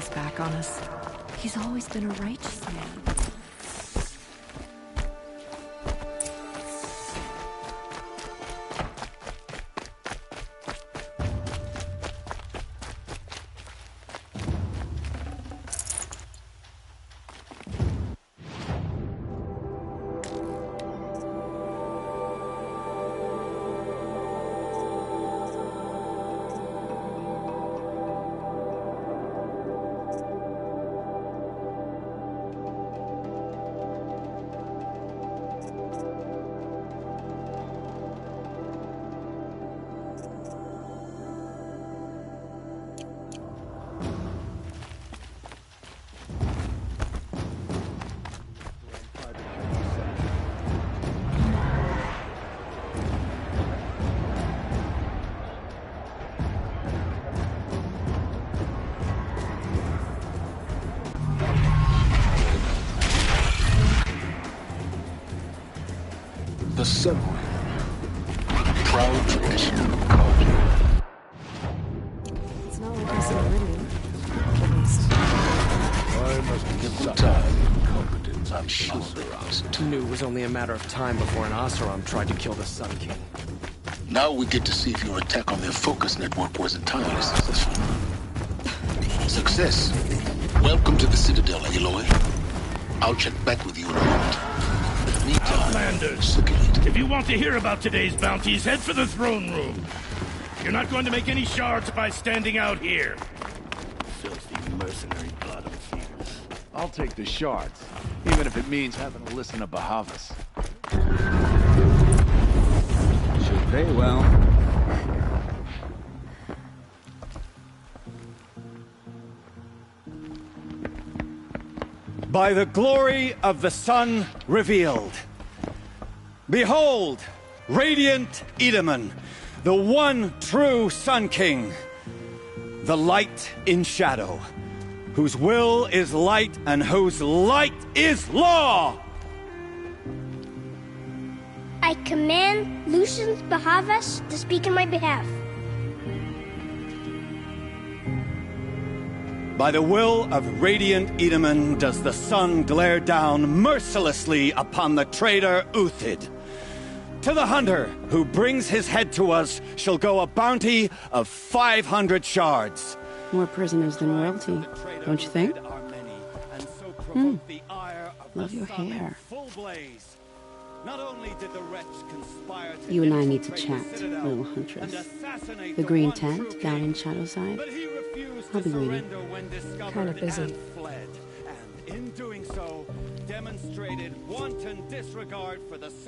his back on us. He's always been a righteous man. The Sun. Proud tradition of culture. It's not like he's in Meridian. At least. I must give some time. Competence, I'm sure there are. Knew it was only a matter of time before an Oseram tried to kill the Sun King. Now we get to see if your attack on their focus network was entirely successful. Success. Welcome to the Citadel, Aloy. I'll check back with you in a moment. Meantime, Outlanders, circulate. if you want to hear about today's bounties, head for the throne room. You're not going to make any shards by standing out here. Filthy mercenary bottom feeders. I'll take the shards, even if it means having to listen to Bahavas. Should pay well. By the glory of the sun revealed. Behold, radiant Edaman, the one true Sun King, the light in shadow, whose will is light and whose light is law! I command Lucius Bahavas to speak in my behalf. By the will of radiant Edaman does the sun glare down mercilessly upon the traitor Uthid. To the hunter who brings his head to us shall go a bounty of 500 shards. More prisoners than royalty, don't you think? Love your hair. You and I need to chat, little huntress. The green tent down in Shadowside? I'll be waiting. Kind of busy.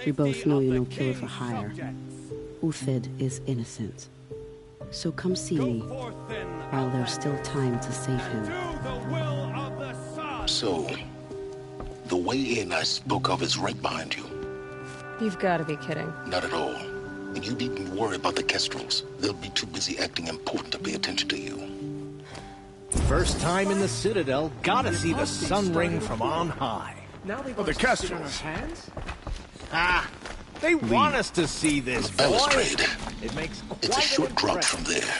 We both know you're no killer for hire. Uthid is innocent. So come see me, while there's still time to save him. So, the way in I spoke of is right behind you. You've got to be kidding. Not at all. And you needn't worry about the Kestrels. They'll be too busy acting important to pay attention to you. First time in the Citadel, gotta see the sun ring from on high. Now they've the Kestrels. Ah, they want us to see this, boy. Balustrade. It makes It's a quite short an drop impression. from there.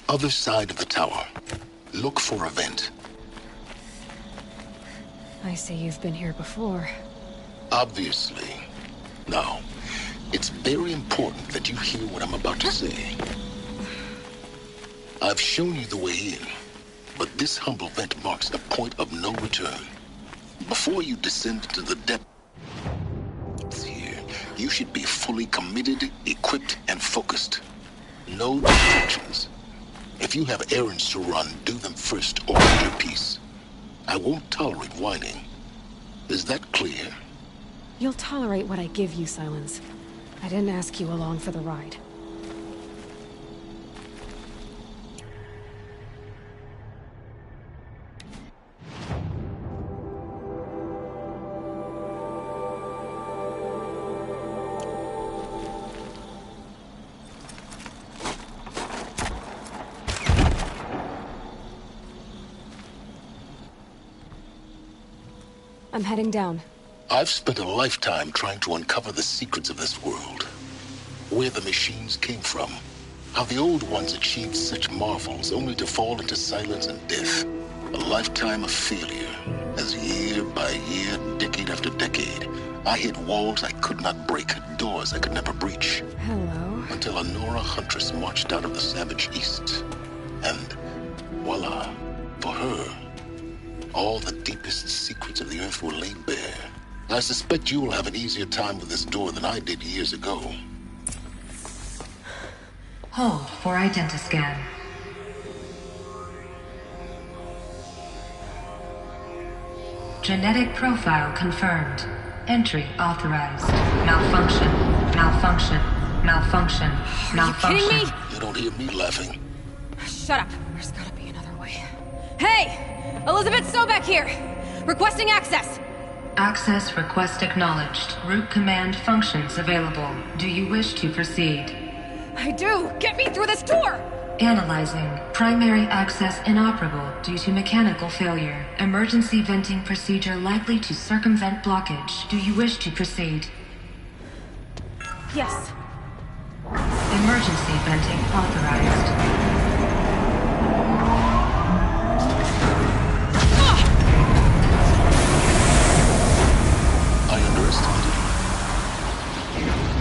Other side of the tower. Look for a vent. I see you've been here before. Obviously. Now, it's very important that you hear what I'm about to say. I've shown you the way in, but this humble vent marks a point of no return. Before you descend into the depths here, you should be fully committed, equipped, and focused. No distractions. If you have errands to run, do them first or hold your peace. I won't tolerate whining. Is that clear? You'll tolerate what I give you, Silence. I didn't ask you along for the ride. I'm heading down. I've spent a lifetime trying to uncover the secrets of this world. Where the machines came from. How the old ones achieved such marvels only to fall into silence and death. A lifetime of failure. As year by year, decade after decade, I hit walls I could not break, doors I could never breach. Hello. Until a Nora huntress marched out of the savage east. And voila, for her, all the deepest secrets of the earth were laid bare. I suspect you will have an easier time with this door than I did years ago. Hold for identiscan. Genetic profile confirmed. Entry authorized. Malfunction. Malfunction. Malfunction. Malfunction. Are you kidding me? You don't hear me laughing. Shut up. There's gotta be another way. Hey! Elizabeth Sobek here! Requesting access! Access request acknowledged. Root command functions available. Do you wish to proceed? I do! Get me through this door! Analyzing. Primary access inoperable due to mechanical failure. Emergency venting procedure likely to circumvent blockage. Do you wish to proceed? Yes. Emergency venting authorized.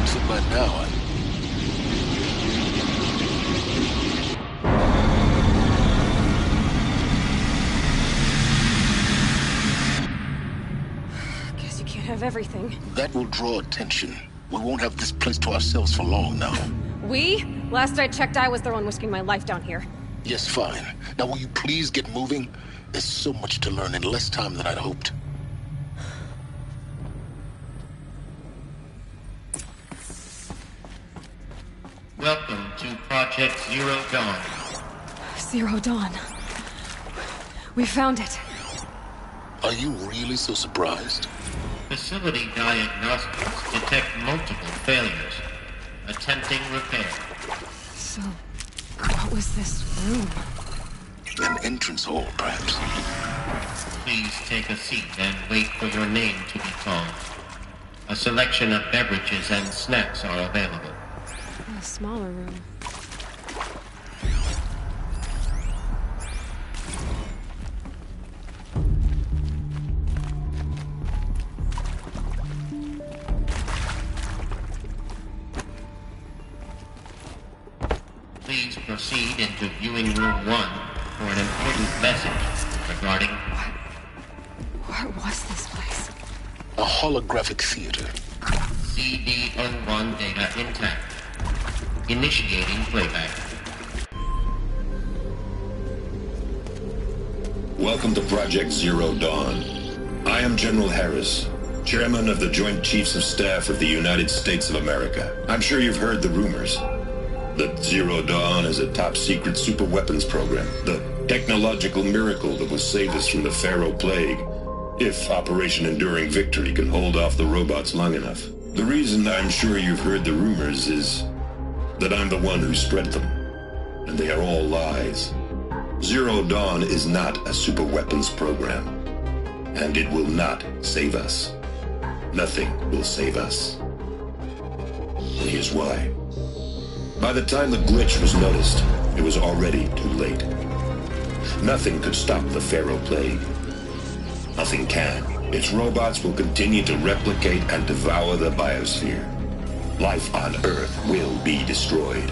So by now, Guess you can't have everything. that will draw attention. We won't have this place to ourselves for long now. We? Last I checked, I was the one risking my life down here. Yes, fine. Now will you please get moving? There's so much to learn in less time than I'd hoped. Welcome to Project Zero Dawn. Zero Dawn. We found it. Are you really so surprised? Facility diagnostics detect multiple failures. Attempting repair. So, what was this room? An entrance hall, perhaps. Please take a seat and wait for your name to be called. A selection of beverages and snacks are available. A smaller room. Please proceed into viewing room 1 for an important message regarding... What was this place? A holographic theater. CD01 data intact. Initiating playback. Welcome to Project Zero Dawn. I am General Harris, Chairman of the Joint Chiefs of Staff of the United States of America. I'm sure you've heard the rumors that Zero Dawn is a top-secret superweapons program, the technological miracle that will save us from the Pharaoh Plague, if Operation Enduring Victory can hold off the robots long enough. The reason I'm sure you've heard the rumors is that I'm the one who spread them, and they are all lies. Zero Dawn is not a superweapons program, and it will not save us. Nothing will save us. And here's why. By the time the glitch was noticed, it was already too late. Nothing could stop the Pharaoh Plague. Nothing can. Its robots will continue to replicate and devour the biosphere. Life on Earth will be destroyed.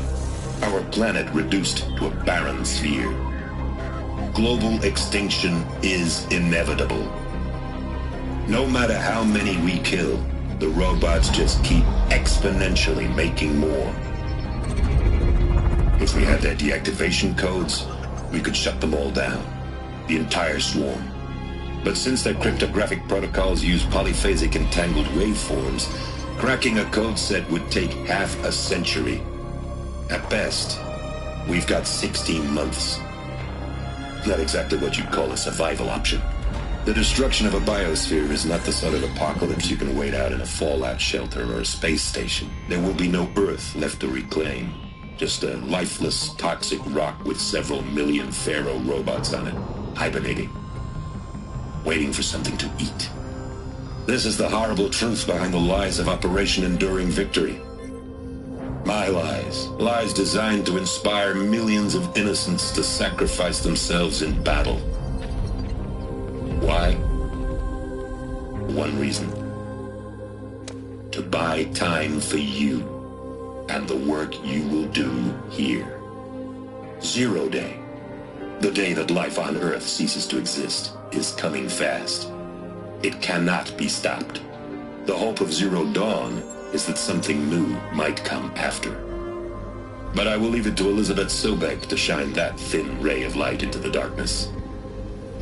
Our planet reduced to a barren sphere. Global extinction is inevitable. No matter how many we kill, the robots just keep exponentially making more. If we had their deactivation codes, we could shut them all down. The entire swarm. But since their cryptographic protocols use polyphasic entangled waveforms, cracking a code set would take half a century. At best, we've got 16 months. Not exactly what you'd call a survival option. The destruction of a biosphere is not the sort of apocalypse you can wait out in a fallout shelter or a space station. There will be no Earth left to reclaim. Just a lifeless, toxic rock with several million Pharaoh robots on it, hibernating, waiting for something to eat. This is the horrible truth behind the lies of Operation Enduring Victory. My lies. Lies designed to inspire millions of innocents to sacrifice themselves in battle. Why? One reason. To buy time for you and the work you will do here. Zero Day, the day that life on Earth ceases to exist, is coming fast. It cannot be stopped. The hope of Zero Dawn is that something new might come after. But I will leave it to Elizabeth Sobek to shine that thin ray of light into the darkness.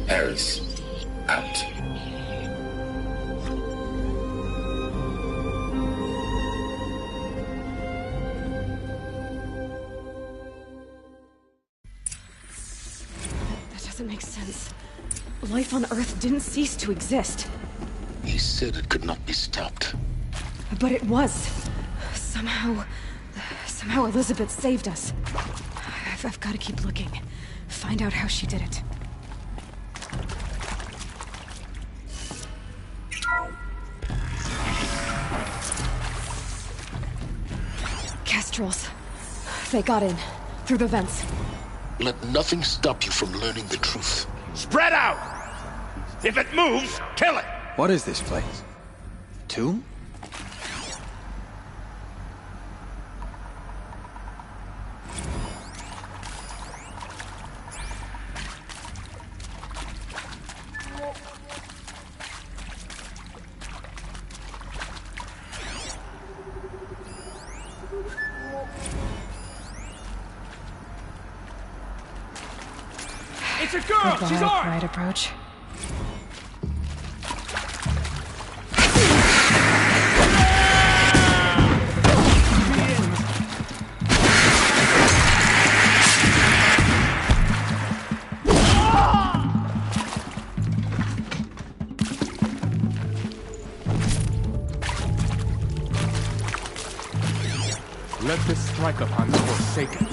Harris, out. That doesn't make sense. Life on Earth didn't cease to exist. He said it could not be stopped. But it was. Somehow Elizabeth saved us. I've got to keep looking. Find out how she did it. Kestrels. They got in. Through the vents. Let nothing stop you from learning the truth. Spread out! If it moves, kill it! What is this place? Tomb? It's a girl! She's armed! Right approach. Let this strike upon the Forsaken.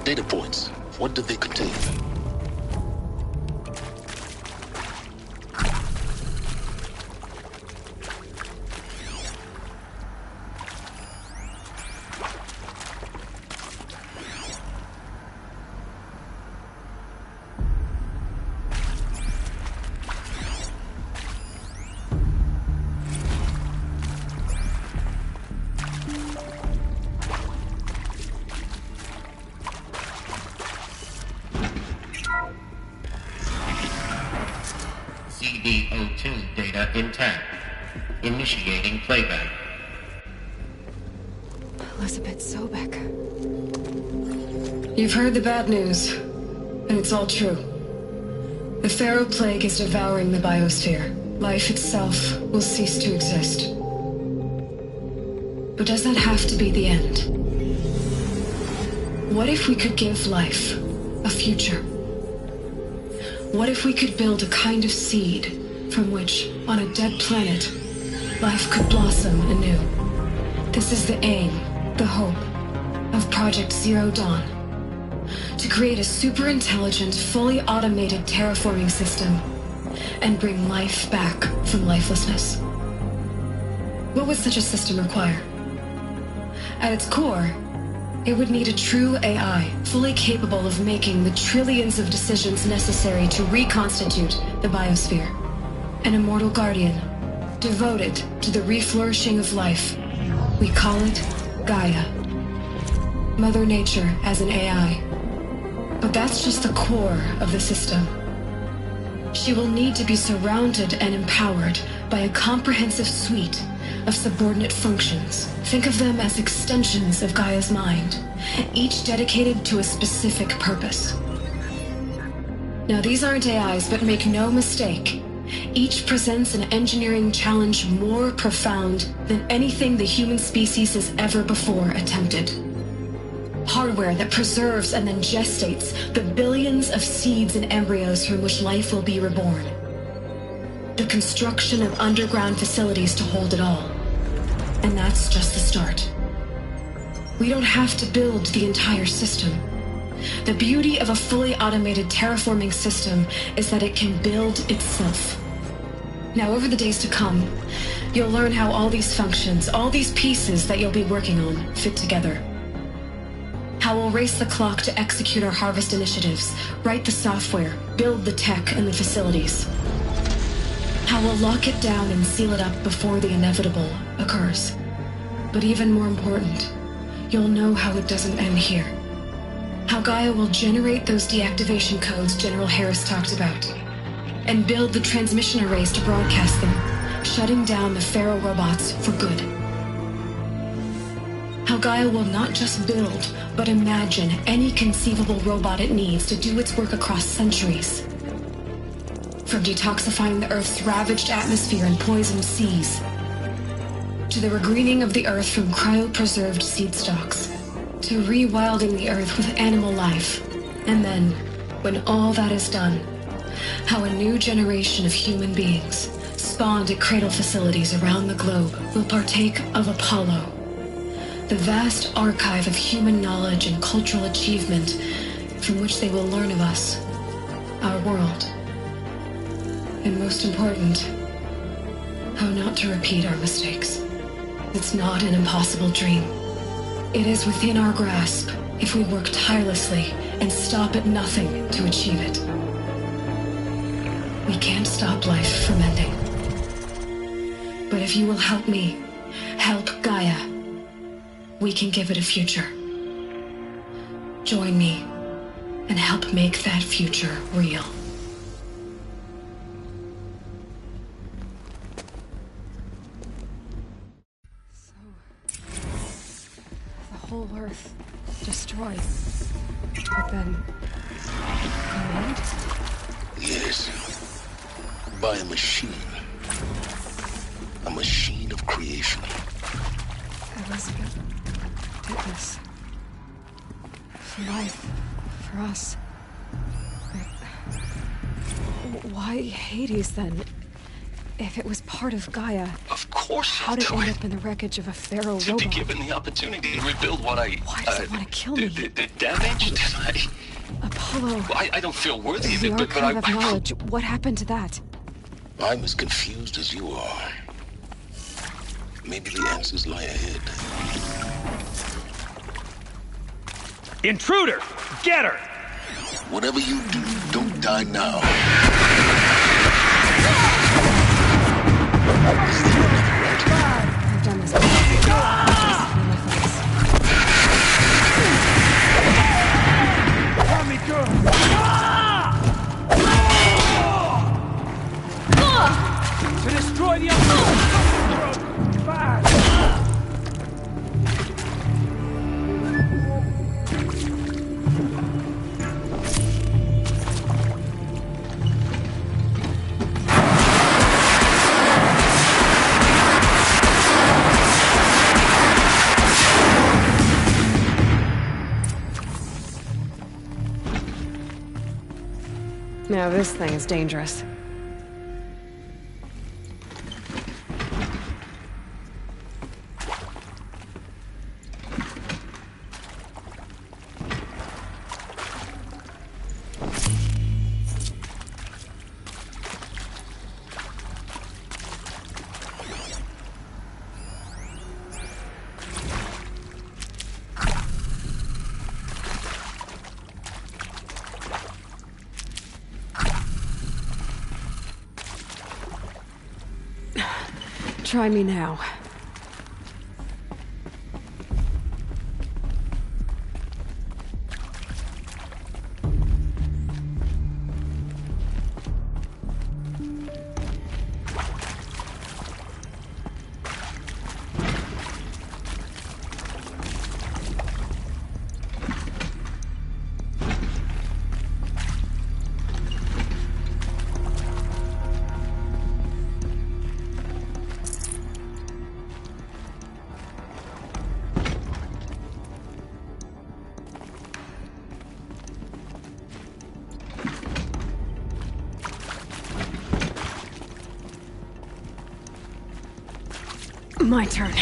Data points. What did they contain? CD02 data intact. Initiating playback. Elizabeth Sobek. You've heard the bad news, and it's all true. The Pharaoh Plague is devouring the biosphere. Life itself will cease to exist. But does that have to be the end? What if we could give life a future? What if we could build a kind of seed from which, on a dead planet, life could blossom anew? This is the aim, the hope, of Project Zero Dawn. To create a super-intelligent, fully automated terraforming system and bring life back from lifelessness. What would such a system require? At its core, it would need a true AI, fully capable of making the trillions of decisions necessary to reconstitute the biosphere. An immortal guardian, devoted to the reflourishing of life. We call it Gaia. Mother Nature as an AI. But that's just the core of the system. She will need to be surrounded and empowered by a comprehensive suite of subordinate functions. Think of them as extensions of Gaia's mind, each dedicated to a specific purpose. Now, these aren't AIs, but make no mistake, each presents an engineering challenge more profound than anything the human species has ever before attempted. Hardware that preserves and then gestates the billions of seeds and embryos from which life will be reborn. The construction of underground facilities to hold it all. And that's just the start. We don't have to build the entire system. The beauty of a fully automated terraforming system is that it can build itself. Now, over the days to come, you'll learn how all these functions, all these pieces that you'll be working on, fit together. How we'll race the clock to execute our harvest initiatives, write the software, build the tech and the facilities. How we'll lock it down and seal it up before the inevitable occurs. But even more important, you'll know how it doesn't end here. How Gaia will generate those deactivation codes General Harris talked about, and build the transmission arrays to broadcast them, shutting down the Pharaoh robots for good. How Gaia will not just build, but imagine any conceivable robot it needs to do its work across centuries. From detoxifying the Earth's ravaged atmosphere and poisoned seas, to the regreening of the Earth from cryopreserved seed stalks, to rewilding the Earth with animal life. And then, when all that is done, how a new generation of human beings, spawned at cradle facilities around the globe, will partake of Apollo, the vast archive of human knowledge and cultural achievement from which they will learn of us, our world. And most important, how not to repeat our mistakes. It's not an impossible dream. It is within our grasp if we work tirelessly and stop at nothing to achieve it. We can't stop life from ending. But if you will help me, help Gaia, we can give it a future. Join me and help make that future real. So, the whole Earth destroyed, but then command? Yes, by a machine. A machine of creation. Elizabeth did this. For life. For us. Why Hades, then? If it was part of Gaia... Of course how did it end up in the wreckage of a Pharaoh robot? To be given the opportunity to rebuild what I... Why does it want to kill me? Damage? Did I... Apollo... I don't feel worthy of it, the but I... archive of knowledge. What happened to that? I'm as confused as you are. Maybe the answers lie ahead. Intruder! Get her! Whatever you do, don't die now. I've done this before. Let me go! To destroy the other fast! Now this thing is dangerous. Try me now. My turn.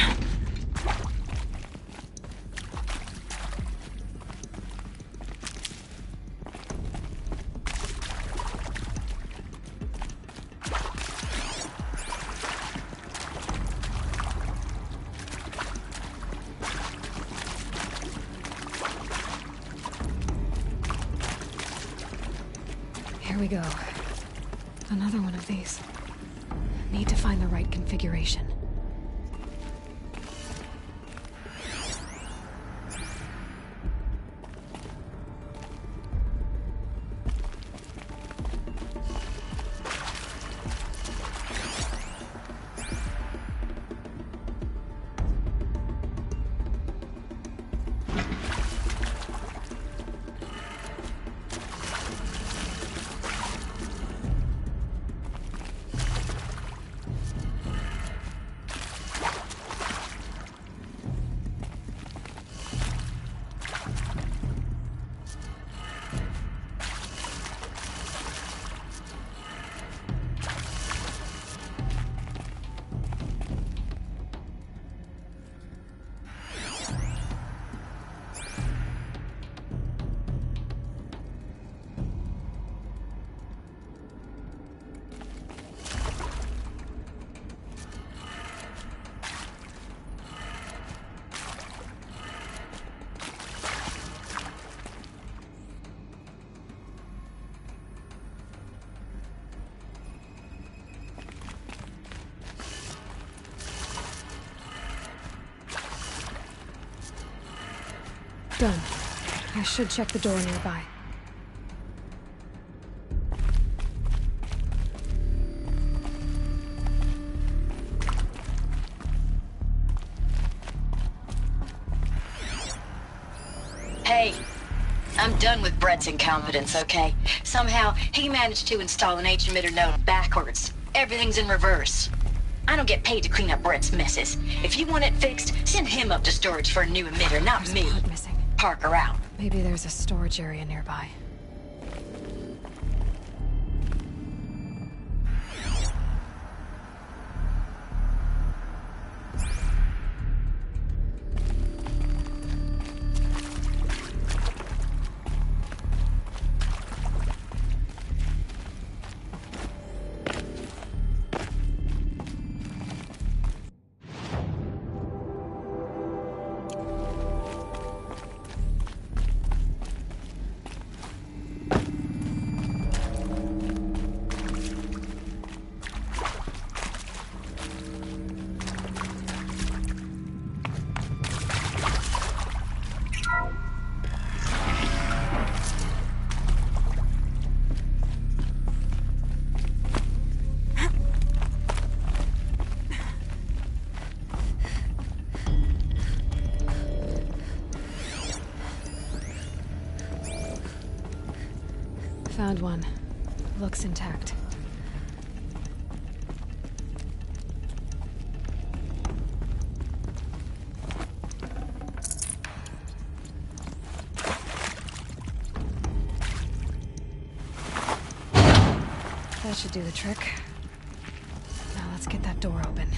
Here we go. Another one of these. Need to find the right configuration. Done. I should check the door nearby. Hey, I'm done with Brett's incompetence, okay? Somehow, he managed to install an H-emitter node backwards. Everything's in reverse. I don't get paid to clean up Brett's messes. If you want it fixed, send him up to storage for a new emitter, not me. Parker out. Maybe there's a storage area nearby. Found one. Looks intact. That should do the trick. Now let's get that door open.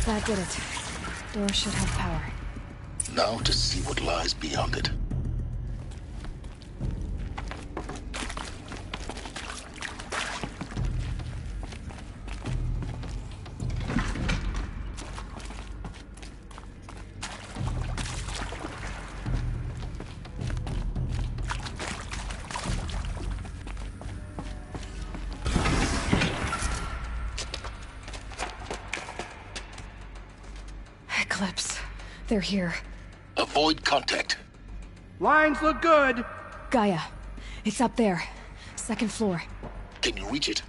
That did it. Door should have power. Now to see what lies beyond it. Eclipse. They're here. Avoid contact. Lines look good. Gaia. It's up there. Second floor. Can you reach it?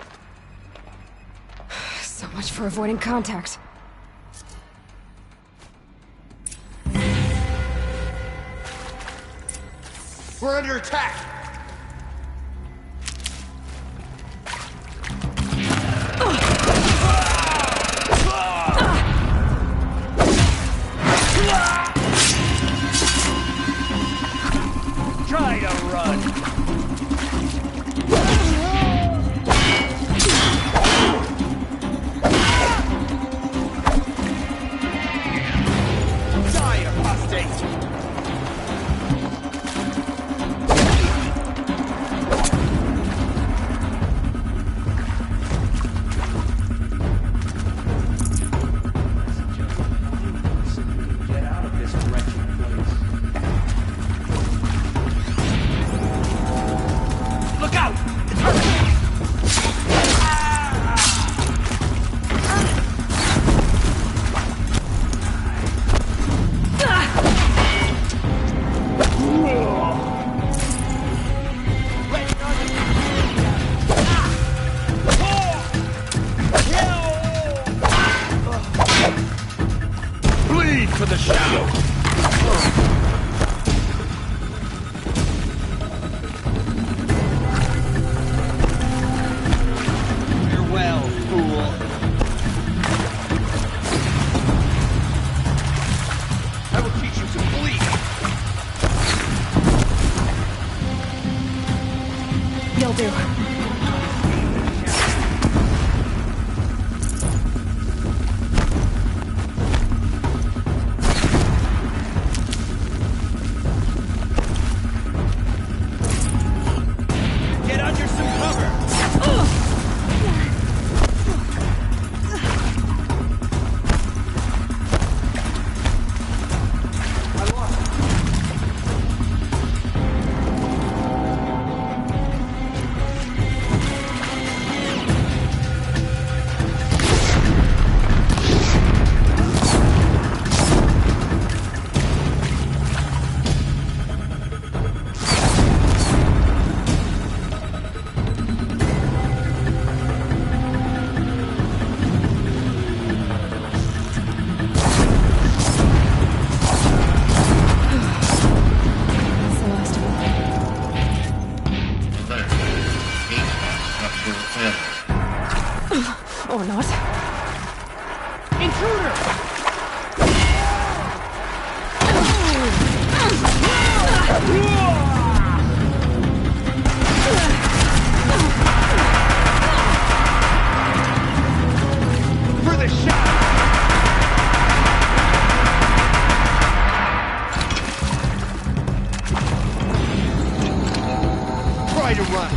So much for avoiding contact. We're under attack. Try to run. Die, apostate. Get out of this wretched place. Look out! It's hurting! Bleed for the shadow. Farewell, fool. I will teach you to bleed. You'll do. Get under some cover. Or not. Intruder! For the shot! Try to run.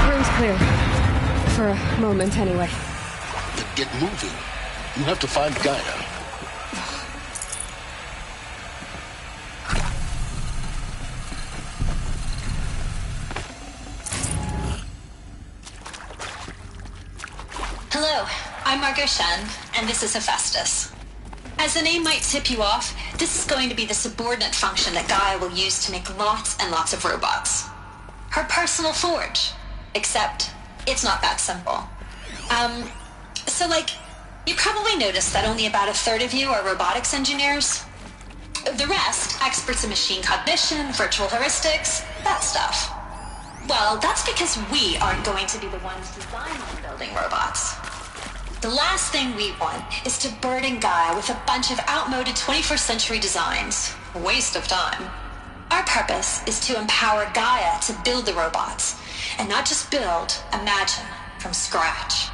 Room's clear. For a moment, anyway. Then get moving. You have to find Gaia. Hello, I'm Margot Shen, and this is Hephaestus. As the name might tip you off, this is going to be the subordinate function that Gaia will use to make lots and lots of robots. Her personal forge. Except, it's not that simple. So you probably noticed that only about a third of you are robotics engineers. The rest, experts in machine cognition, virtual heuristics, that stuff. Well, that's because we aren't going to be the ones designing and building robots. The last thing we want is to burden Gaia with a bunch of outmoded 21st century designs. A waste of time. Our purpose is to empower Gaia to build the robots. And not just build, imagine, from scratch.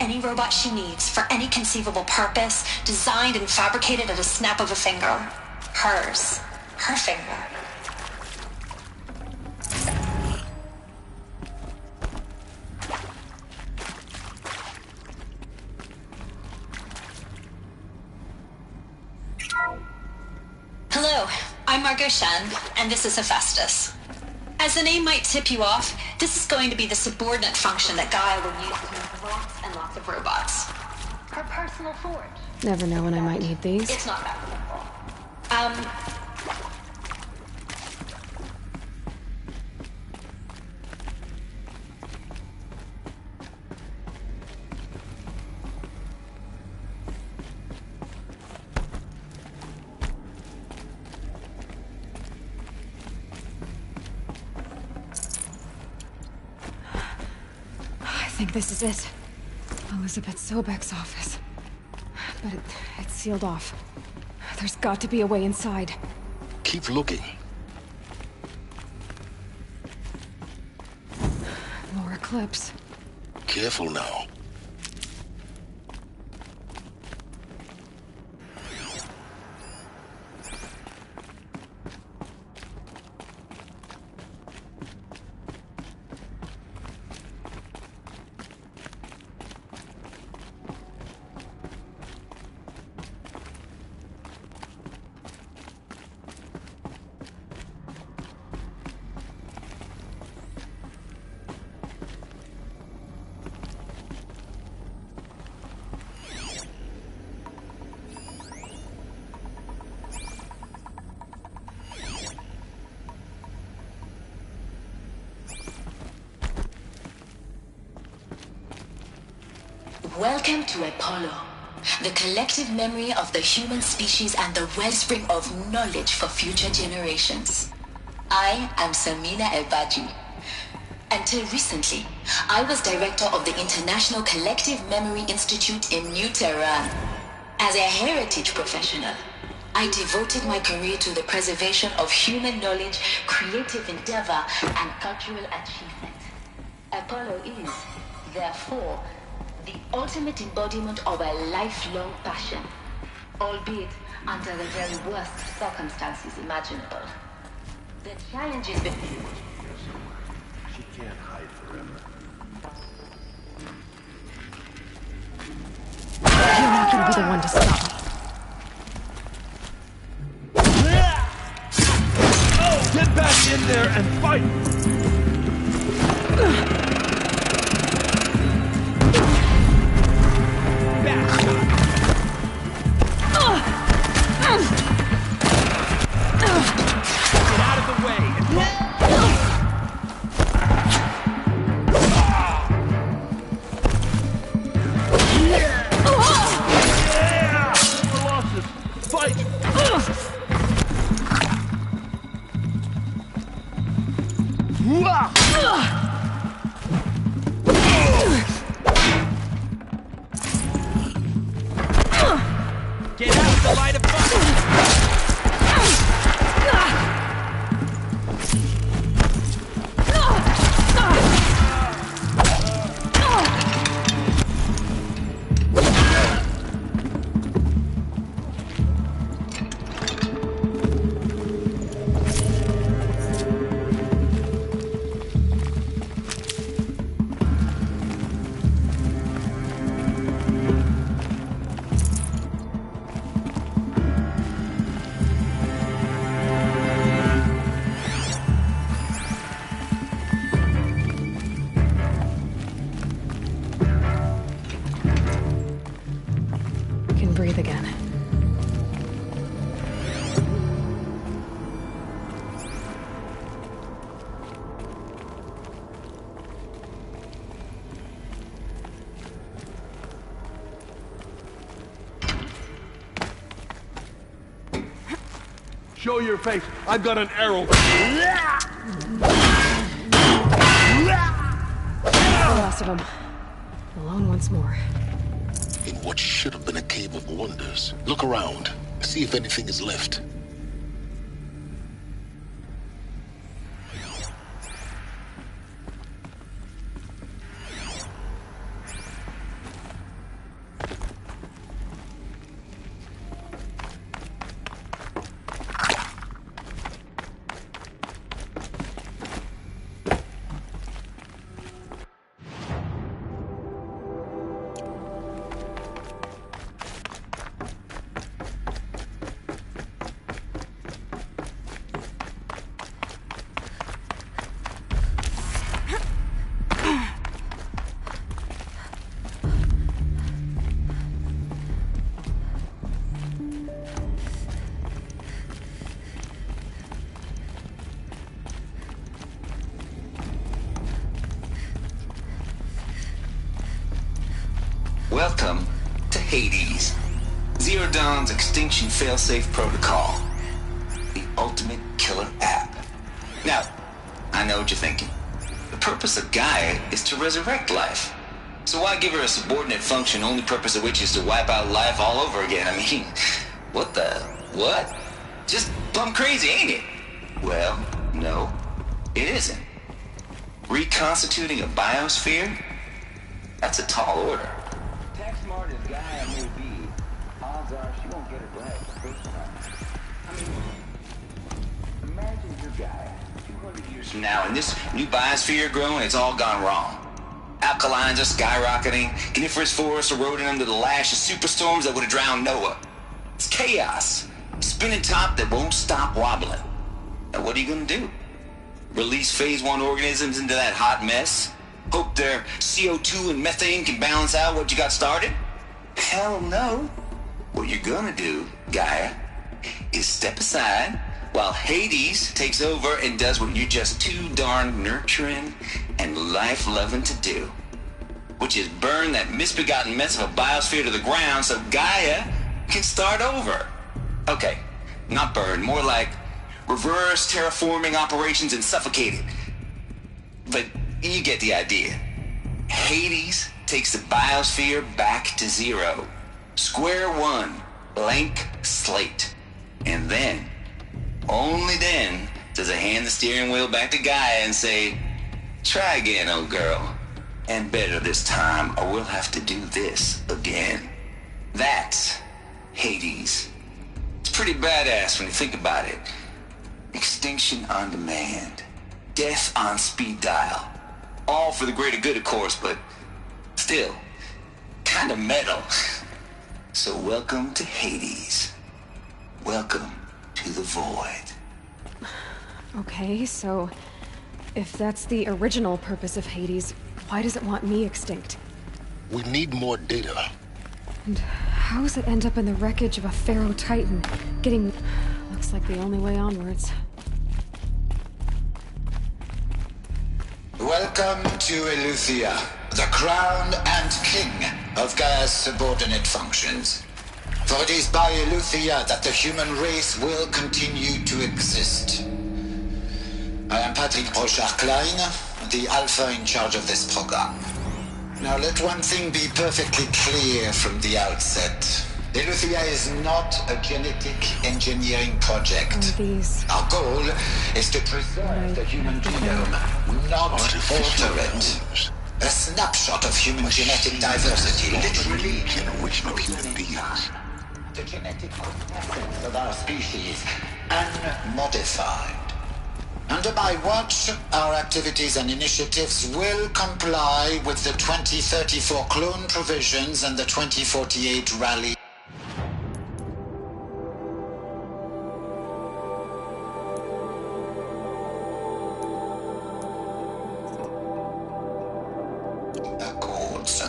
Any robot she needs for any conceivable purpose, designed and fabricated at a snap of a finger. Hers. Her finger. Hello, I'm Margot Shen, and this is Hephaestus. As the name might tip you off, this is going to be the subordinate function that Gaia will use to make lots and lots of robots. Her personal forge. Never know when I might need these. It's not that simple. I think this is it. Elizabeth Sobek's office. But it's sealed off. There's got to be a way inside. Keep looking. More eclipse. Careful now. Welcome to Apollo, the collective memory of the human species and the wellspring of knowledge for future generations. I am Samina Elbaji. Until recently, I was director of the International Collective Memory Institute in New Tehran. As a heritage professional, I devoted my career to the preservation of human knowledge, creative endeavor, and cultural achievement. Apollo is, therefore, the ultimate embodiment of a lifelong passion, albeit under the very worst circumstances imaginable. The challenges before She can't hide forever. You're not gonna be the one to stop me. Oh, get back in there and fight! Get out of the way and Colossus, fight! Get out of the light of fire! Can breathe again. Show your face. I've got an arrow. The last of them. Alone once more. In what should have been a cave of wonders. Look around. See if anything is left. Welcome to Hades, Zero Dawn's extinction failsafe protocol. The ultimate killer app. Now, I know what you're thinking. The purpose of Gaia is to resurrect life. So why give her a subordinate function, only purpose of which is to wipe out life all over again? I mean, what? Just plumb crazy, ain't it? Well, no, it isn't. Reconstituting a biosphere? That's a tall order. Tax smart as Gaia may be, odds are she won't get it right the first time. I mean, imagine your Gaia 200 years From now, and this new biosphere growing, it's all gone wrong. Alkalines are skyrocketing, coniferous forests eroding under the lash of superstorms that would have drowned Noah. It's chaos. Spinning top that won't stop wobbling. Now what are you gonna do? Release phase 1 organisms into that hot mess? Hope their CO2 and methane can balance out what you got started? Hell no. What you're gonna do, Gaia, is step aside while Hades takes over and does what you're just too darn nurturing and life-loving to do. Which is burn that misbegotten mess of a biosphere to the ground so Gaia can start over. Okay, not burn, more like reverse terraforming operations and suffocate it. But you get the idea. Hades takes the biosphere back to zero. Square one, blank slate. And then, only then, does it hand the steering wheel back to Gaia and say, try again, old girl. And better this time, or we'll have to do this again. That's Hades. It's pretty badass when you think about it. Extinction on demand. Death on speed dial. All for the greater good, of course, but still, kind of metal. So welcome to Hades. Welcome to the void. Okay, so if that's the original purpose of Hades, why does it want me extinct? We need more data. And how does it end up in the wreckage of a Pharaoh Titan? Looks like the only way onwards. Welcome to Eleuthia, the crown and king of Gaia's subordinate functions. For it is by Eleuthia that the human race will continue to exist. I am Patrick Brochard-Klein, the Alpha in charge of this program. Now let one thing be perfectly clear from the outset. Eleuthia is not a genetic engineering project. Our goal is to preserve the human genome, not alter it. A snapshot of human genetic diversity, literally generation of human beings. The genetic essence of our species, unmodified. Under my watch, our activities and initiatives will comply with the 2034 clone provisions and the 2048 rally. Accords.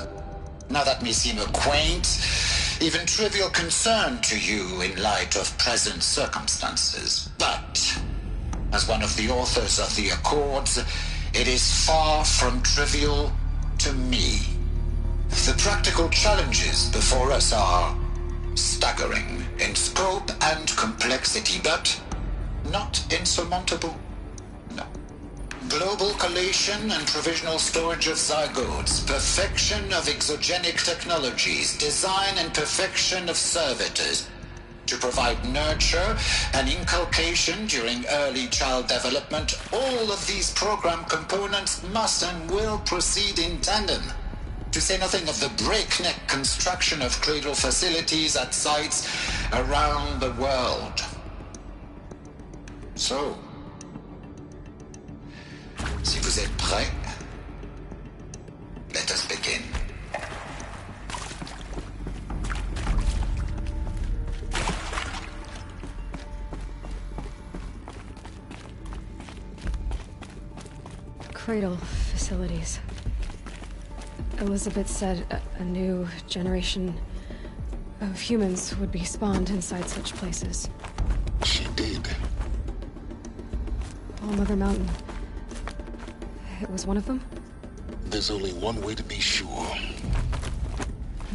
Now that may seem a quaint, even trivial concern to you in light of present circumstances, but as one of the authors of the Accords, it is far from trivial to me. The practical challenges before us are staggering in scope and complexity, but not insurmountable. No. Global collation and provisional storage of zygotes, perfection of exogenic technologies, design and perfection of servitors, to provide nurture and inculcation during early child development. All of these program components must and will proceed in tandem, to say nothing of the breakneck construction of cradle facilities at sites around the world. So, si vous êtes prêts, let us begin. Cradle facilities. Elizabeth said a new generation of humans would be spawned inside such places. She did. All Mother Mountain. It was one of them? There's only one way to be sure.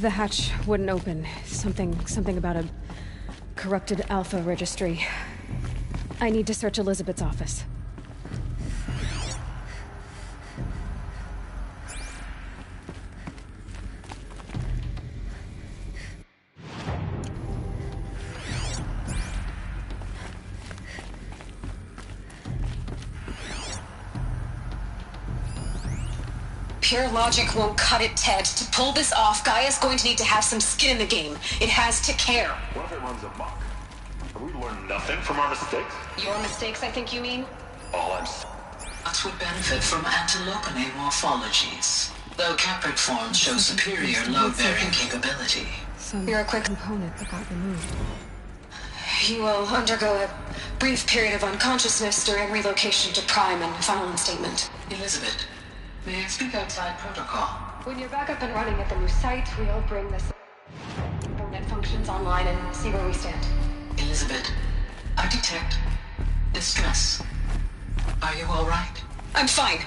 The hatch wouldn't open. Something about a corrupted Alpha registry. I need to search Elizabeth's office. Pure logic won't cut it, Ted. To pull this off, Gaia's going to need to have some skin in the game. It has to care. What if it runs amok? Have we learned nothing from our mistakes? Your mistakes, I think you mean? All I'm Us would benefit from antilopinate morphologies, though caprid forms show superior load-bearing capability. You're a quick component that got removed. You will undergo a brief period of unconsciousness during relocation to Prime and final instatement. Elizabeth, may I speak outside protocol? When you're back up and running at the new site, we'll bring this component functions online and see where we stand. Elizabeth, I detect distress. Are you all right? I'm fine.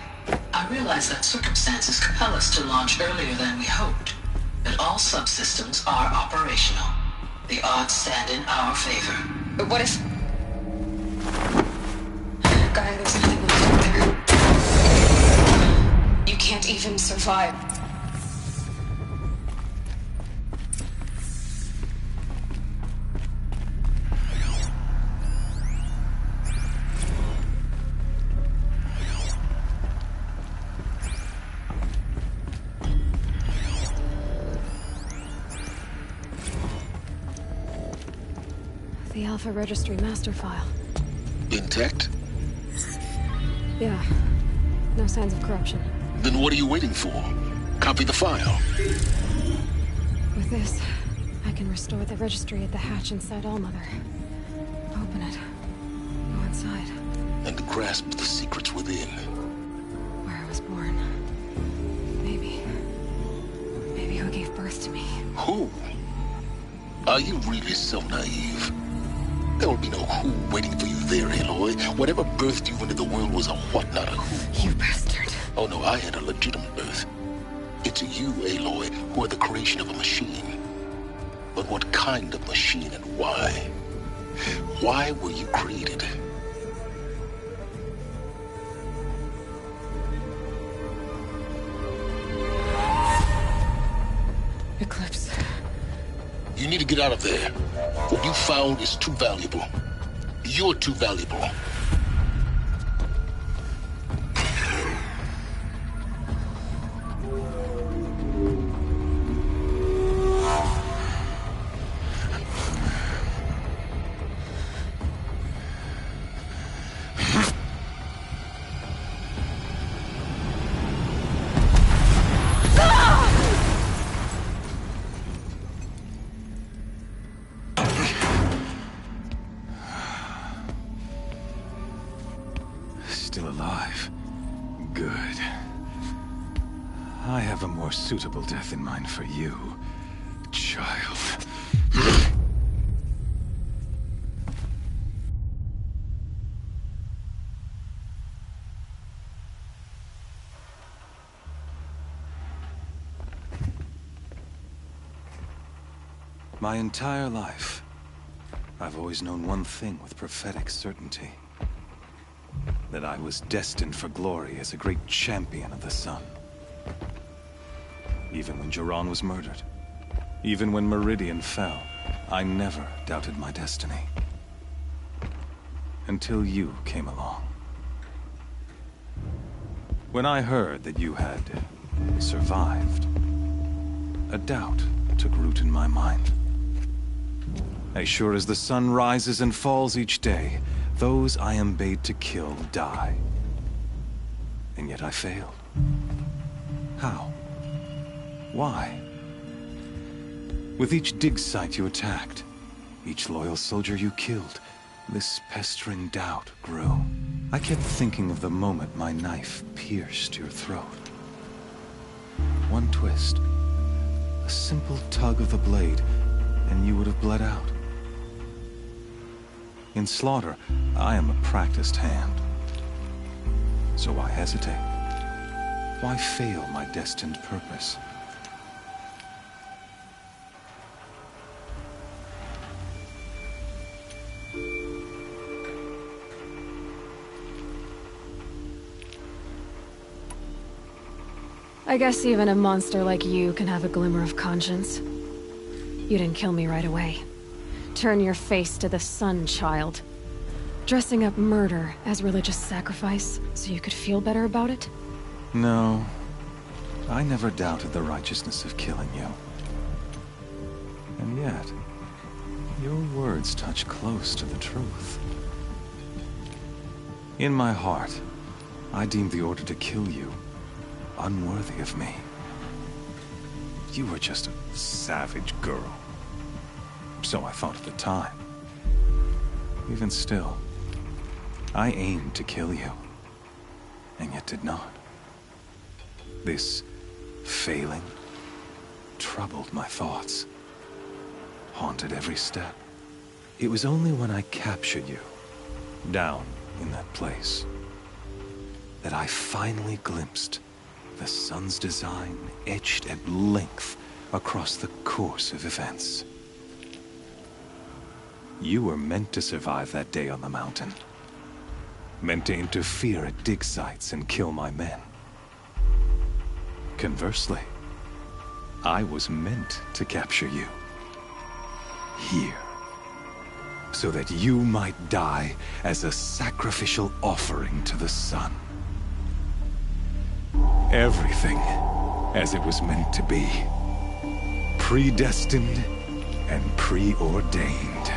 I realize that circumstances compel us to launch earlier than we hoped, but all subsystems are operational. The odds stand in our favor. But what if... Gaia, there's nothing left out there. You can't even survive. The Alpha Registry master file. Intact? Yeah. No signs of corruption. Then what are you waiting for? Copy the file. With this, I can restore the registry at the hatch inside Allmother. Open it. Go inside. And grasp the secrets within. Where I was born. Maybe who gave birth to me. Who? Are you really so naive? There will be no who waiting for you there, Aloy. Whatever birthed you into the world was a what, not a who. You bastard. Oh no, I had a legitimate birth. It's you, Aloy, who are the creation of a machine. But what kind of machine and why? Why were you created? Eclipse. You need to get out of there. What you found is too valuable. You're too valuable. Still alive. Good. I have a more suitable death in mind for you, child. My entire life, I've always known one thing with prophetic certainty. That I was destined for glory as a great champion of the sun. Even when Jiran was murdered, even when Meridian fell, I never doubted my destiny. Until you came along. When I heard that you had survived, a doubt took root in my mind. As sure as the sun rises and falls each day, those I am bade to kill die. And yet I failed. How? Why? With each dig site you attacked, each loyal soldier you killed, this pestering doubt grew. I kept thinking of the moment my knife pierced your throat. One twist, a simple tug of the blade, and you would have bled out. In slaughter, I am a practiced hand. So why hesitate? Why fail my destined purpose? I guess even a monster like you can have a glimmer of conscience. You didn't kill me right away. Turn your face to the sun, child. Dressing up murder as religious sacrifice so you could feel better about it? No. I never doubted the righteousness of killing you. And yet, your words touch close to the truth. In my heart, I deemed the order to kill you unworthy of me. You were just a savage girl. So I thought at the time. Even still, I aimed to kill you, and yet did not. This failing troubled my thoughts, haunted every step. It was only when I captured you, down in that place, that I finally glimpsed the sun's design etched at length across the course of events. You were meant to survive that day on the mountain. Meant to interfere at dig sites and kill my men. Conversely, I was meant to capture you. Here. So that you might die as a sacrificial offering to the sun. Everything as it was meant to be. Predestined and preordained.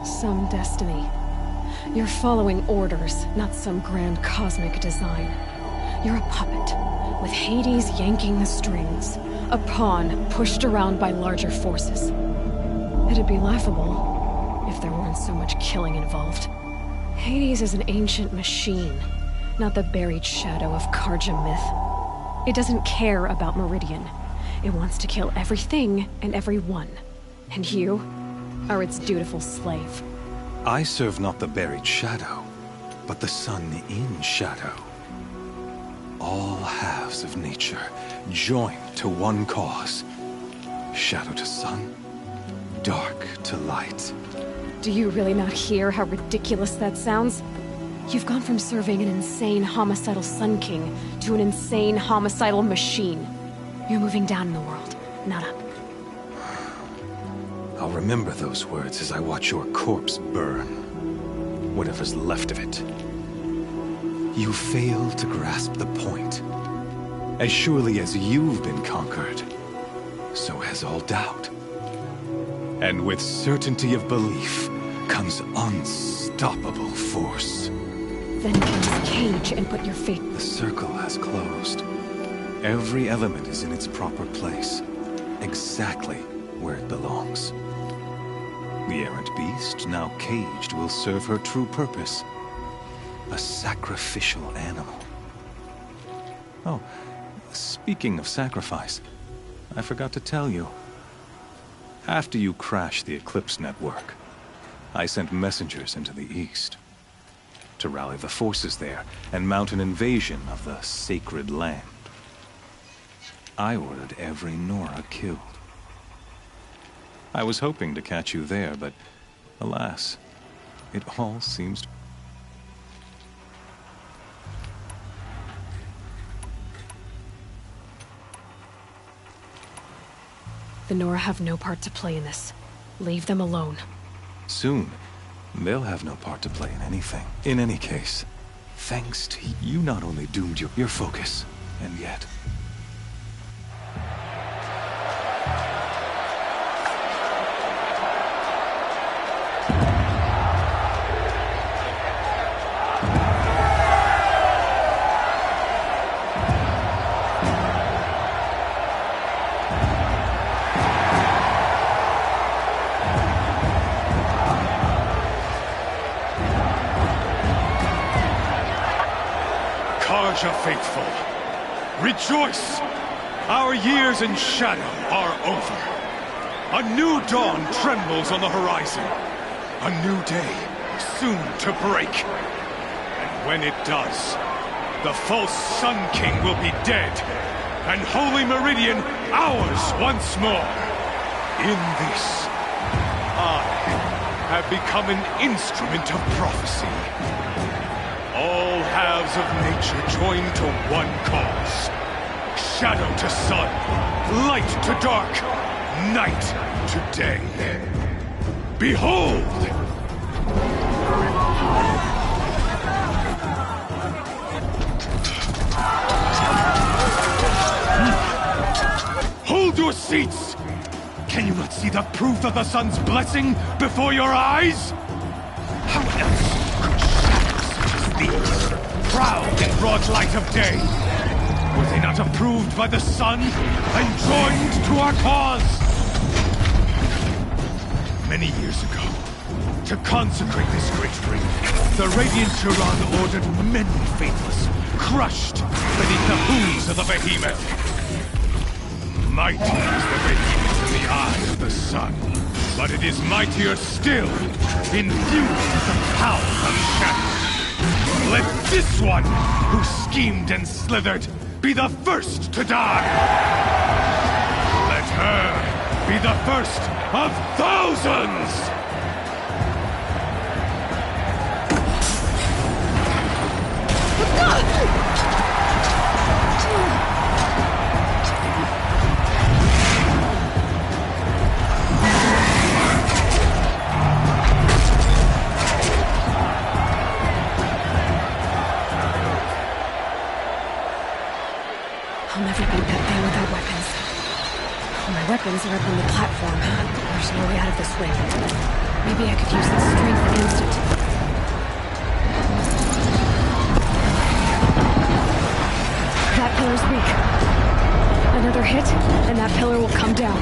Some destiny. You're following orders, not some grand cosmic design. You're a puppet, with Hades yanking the strings. A pawn pushed around by larger forces. It'd be laughable if there weren't so much killing involved. Hades is an ancient machine, not the buried shadow of Karja myth. It doesn't care about Meridian. It wants to kill everything and everyone. And you are its dutiful slave. I serve not the buried shadow, but the sun in shadow. All halves of nature, joined to one cause. Shadow to sun, dark to light. Do you really not hear how ridiculous that sounds? You've gone from serving an insane homicidal Sun King to an insane homicidal machine. You're moving down in the world, not up. I'll remember those words as I watch your corpse burn. Whatever's left of it. You fail to grasp the point. As surely as you've been conquered, so has all doubt. And with certainty of belief comes unstoppable force. Then close cage and put your fate. The circle has closed. Every element is in its proper place, exactly where it belongs. The errant beast, now caged, will serve her true purpose. A sacrificial animal. Oh, speaking of sacrifice, I forgot to tell you. After you crashed the Eclipse network, I sent messengers into the east to rally the forces there and mount an invasion of the sacred land. I ordered every Nora killed. I was hoping to catch you there, but alas, it all seems to... The Nora have no part to play in this. Leave them alone. Soon, they'll have no part to play in anything. In any case, thanks to you not only doomed your focus, and yet... Faithful, rejoice! Our years in shadow are over. A new dawn trembles on the horizon. A new day soon to break. And when it does, the false Sun King will be dead, and Holy Meridian ours once more. In this, I have become an instrument of prophecy. All halves of nature join to one cause. Shadow to sun, light to dark, night to day. Behold! Hold your seats! Can you not see the proof of the sun's blessing before your eyes? How else could shadows such as these, proud in broad light of day, were they not approved by the sun and joined to our cause? Many years ago, to consecrate this great ring, the Radiant Turan ordered many faithless, crushed beneath the hooves of the behemoth. Mighty is the behemoth in the eye of the sun, but it is mightier still, infused with the power of shadow. Let this one, who schemed and slithered, be the first to die! Let her be the first of thousands! I'll never beat that thing without weapons. My weapons are up on the platform. There's no way out of this ring. Maybe I could use the strength against it. That pillar's weak. Another hit, and that pillar will come down.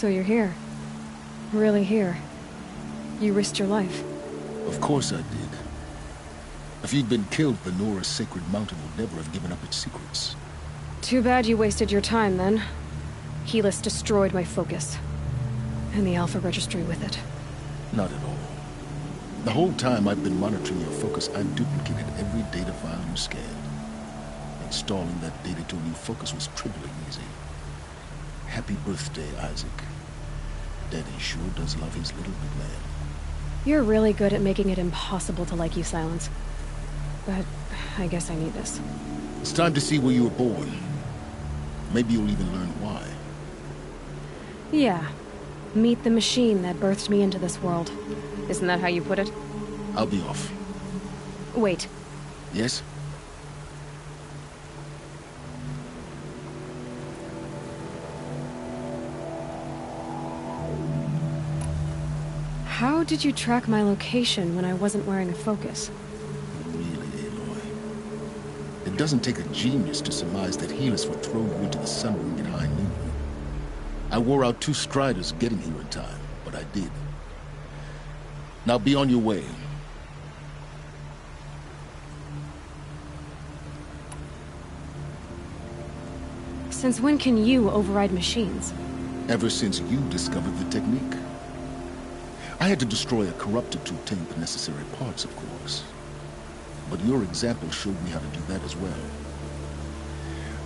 So you're here. Really here. You risked your life. Of course I did. If you'd been killed, the Nora's sacred mountain would never have given up its secrets. Too bad you wasted your time, then. Helis destroyed my focus. And the Alpha Registry with it. Not at all. The whole time I've been monitoring your focus, I've duplicated every data file you scanned. Installing that data to a new focus was trivially easy. Happy birthday, Isaac. Daddy sure does love his little big man. You're really good at making it impossible to like you, Silence. But I guess I need this. It's time to see where you were born. Maybe you'll even learn why. Yeah. Meet the machine that birthed me into this world. Isn't that how you put it? I'll be off. Wait. Yes? How did you track my location when I wasn't wearing a focus? Really, Aloy. It doesn't take a genius to surmise that Helis would throw you into the sun ring at high noon. I wore out 2 striders getting here in time, but I did. Now be on your way. Since when can you override machines? Ever since you discovered the technique. I had to destroy a corruptor to obtain the necessary parts, of course. But your example showed me how to do that as well.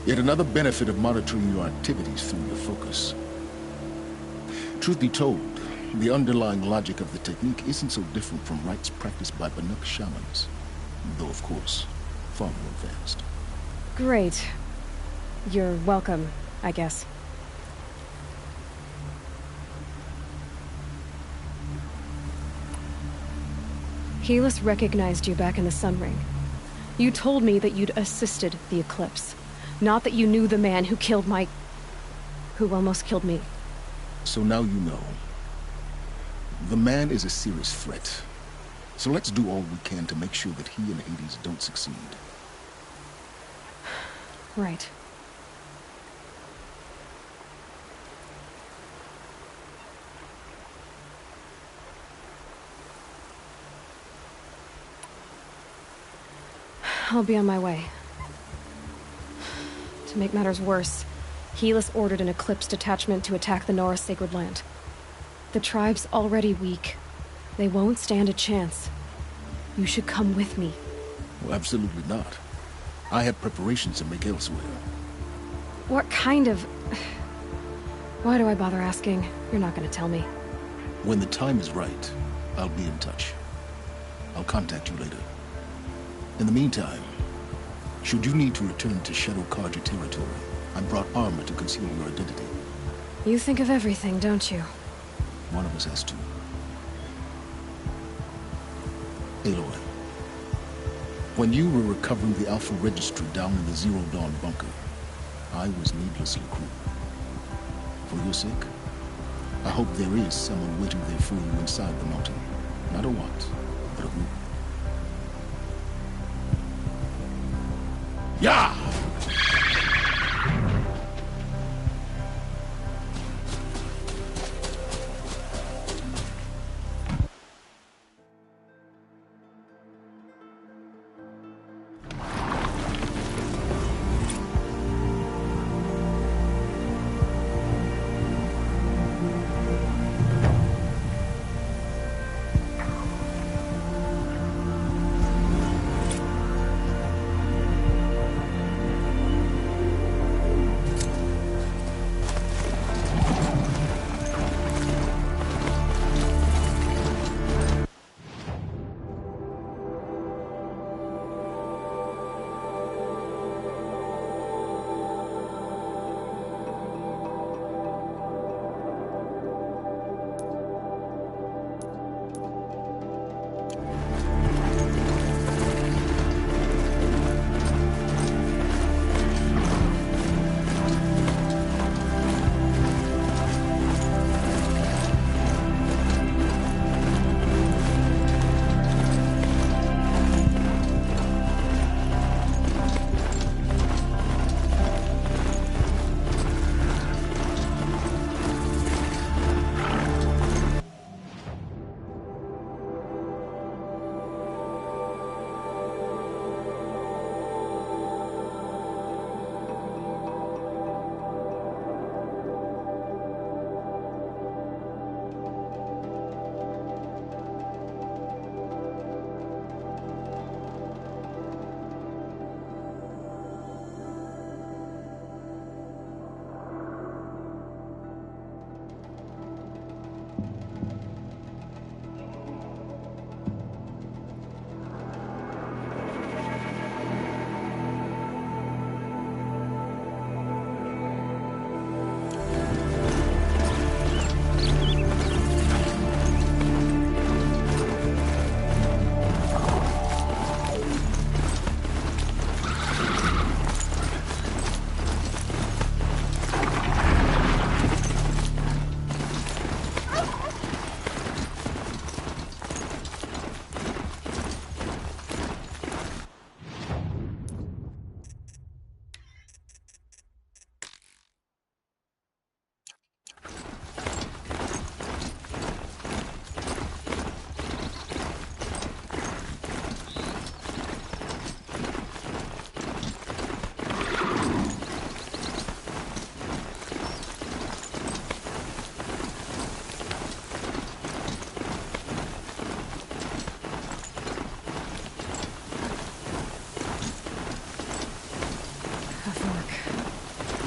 Yet another benefit of monitoring your activities through your focus. Truth be told, the underlying logic of the technique isn't so different from rites practiced by Banuk shamans. Though, of course, far more advanced. Great. You're welcome, I guess. Helis recognized you back in the Sun Ring. You told me that you'd assisted the Eclipse. Not that you knew the man who killed who almost killed me. So now you know. The man is a serious threat. So let's do all we can to make sure that he and Hades don't succeed. Right. I'll be on my way. To make matters worse, Helis ordered an Eclipse detachment to attack the Nora Sacred Land. The tribe's already weak. They won't stand a chance. You should come with me. Well, absolutely not. I have preparations to make elsewhere. What kind of... Why do I bother asking? You're not gonna tell me. When the time is right, I'll be in touch. I'll contact you later. In the meantime, should you need to return to Shadow Carja territory, I brought armor to conceal your identity. You think of everything, don't you? One of us has to. Aloy, when you were recovering the Alpha Registry down in the Zero Dawn bunker, I was needlessly cruel. For your sake, I hope there is someone waiting there for you inside the mountain. Not a what, but a who. Yeah!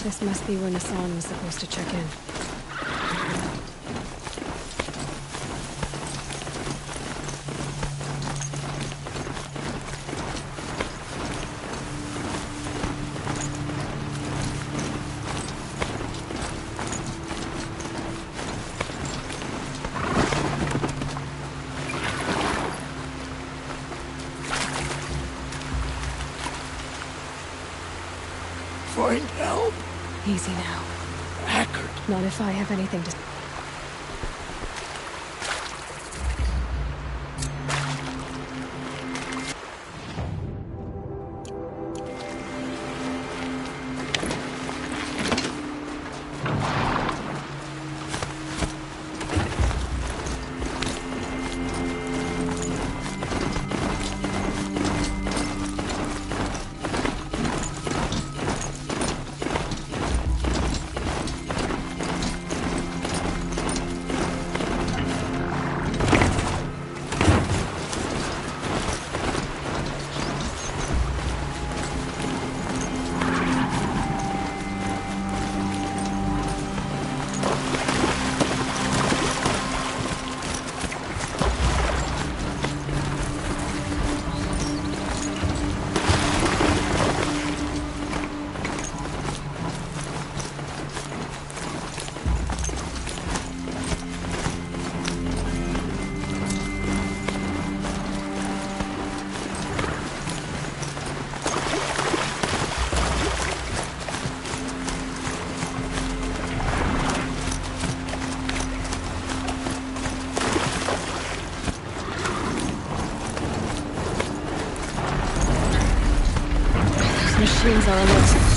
This must be where Nassan was supposed to check in. Find help. Easy now. Packard. Not if I have anything to... Machines are alert.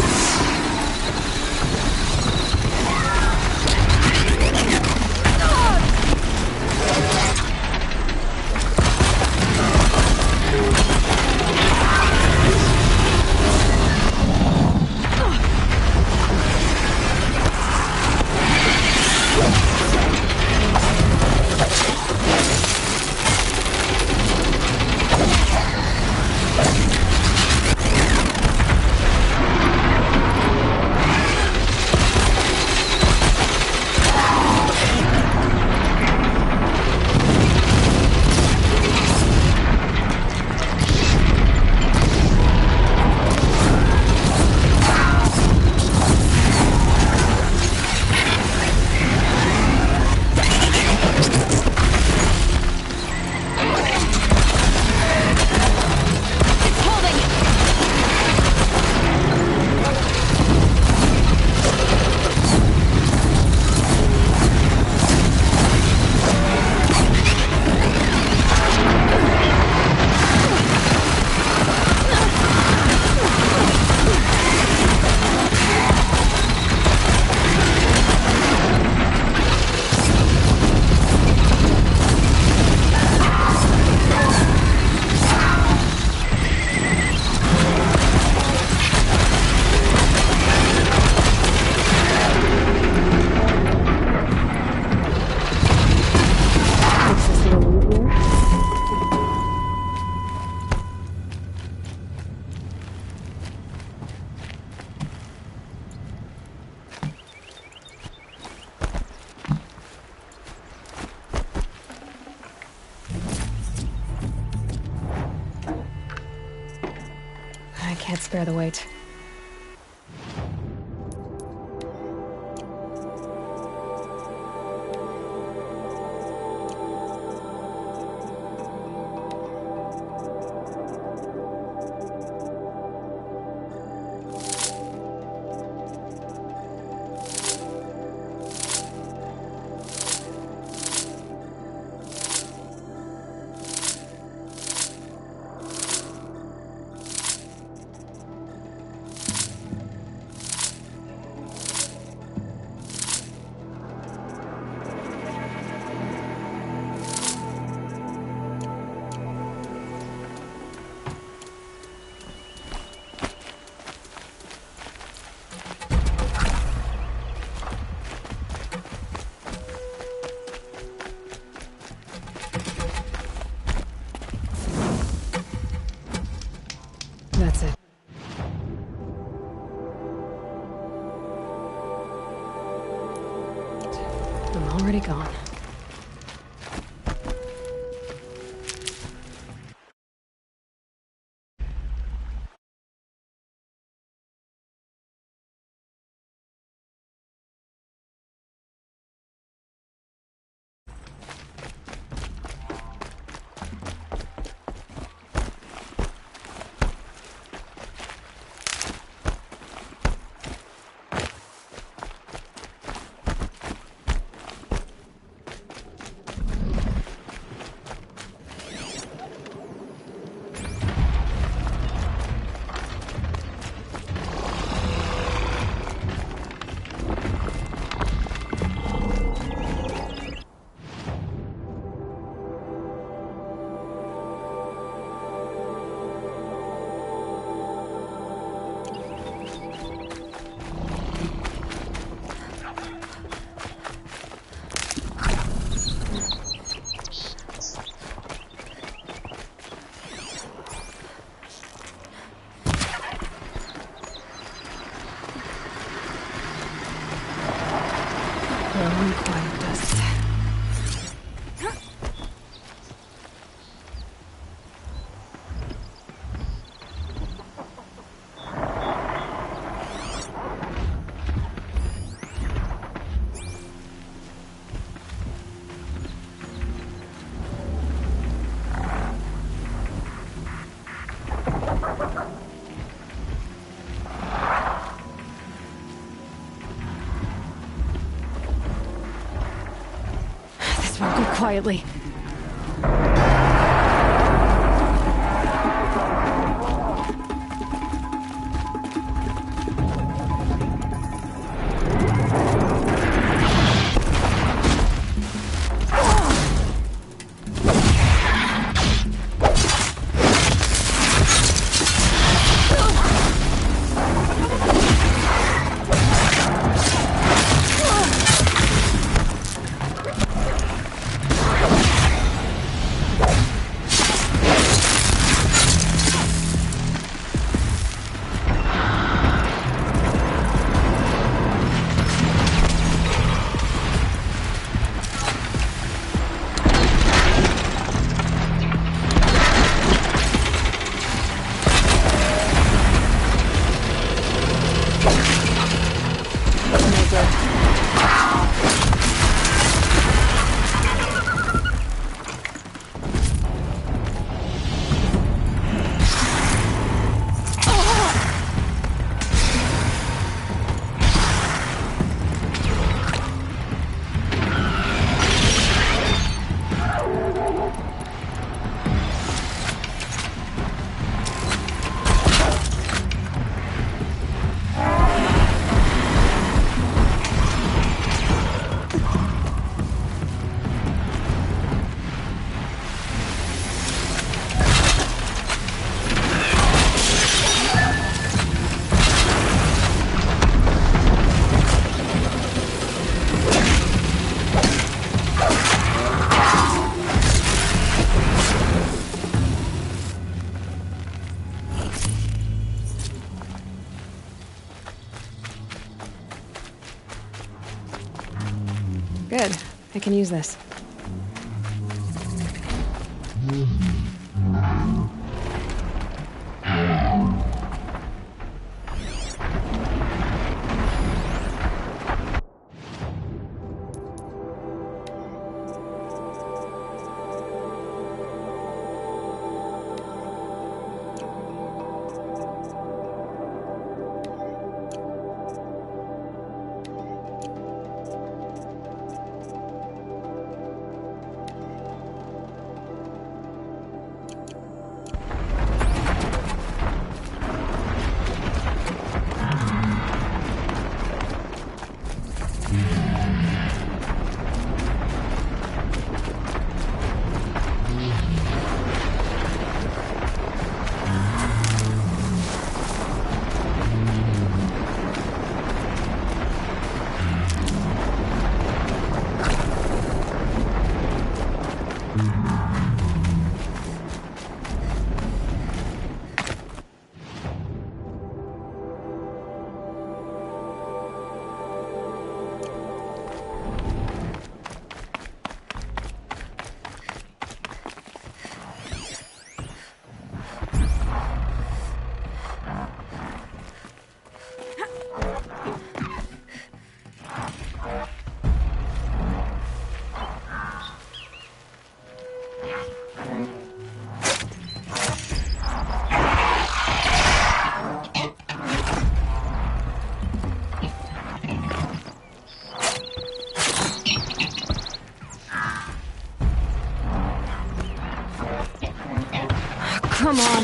I can't spare the weight. I'm already gone. Quietly. Good. I can use this. Come on.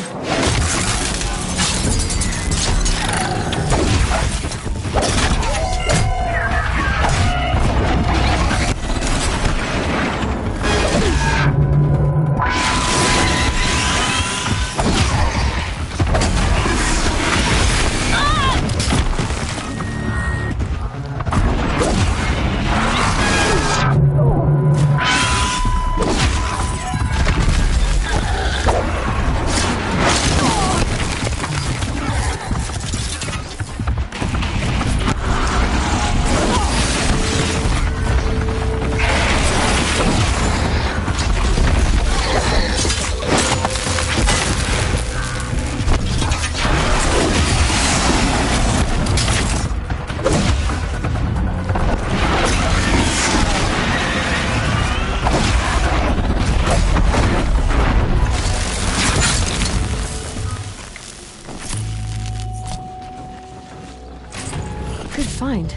Good find.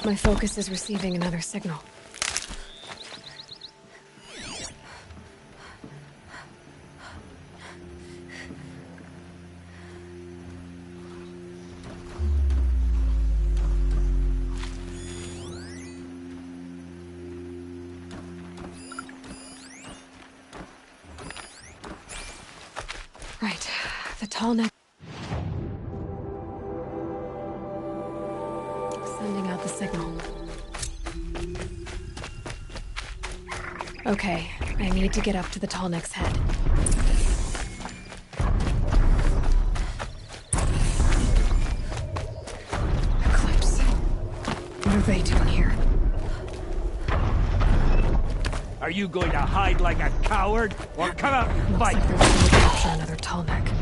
My focus is receiving another signal. Right, the tall neck. Sending out the signal. Okay, I need to get up to the tall neck's head. Eclipse. What are they doing here? Are you going to hide like a coward, or come out and fight? Looks like they're going to capture another tall neck.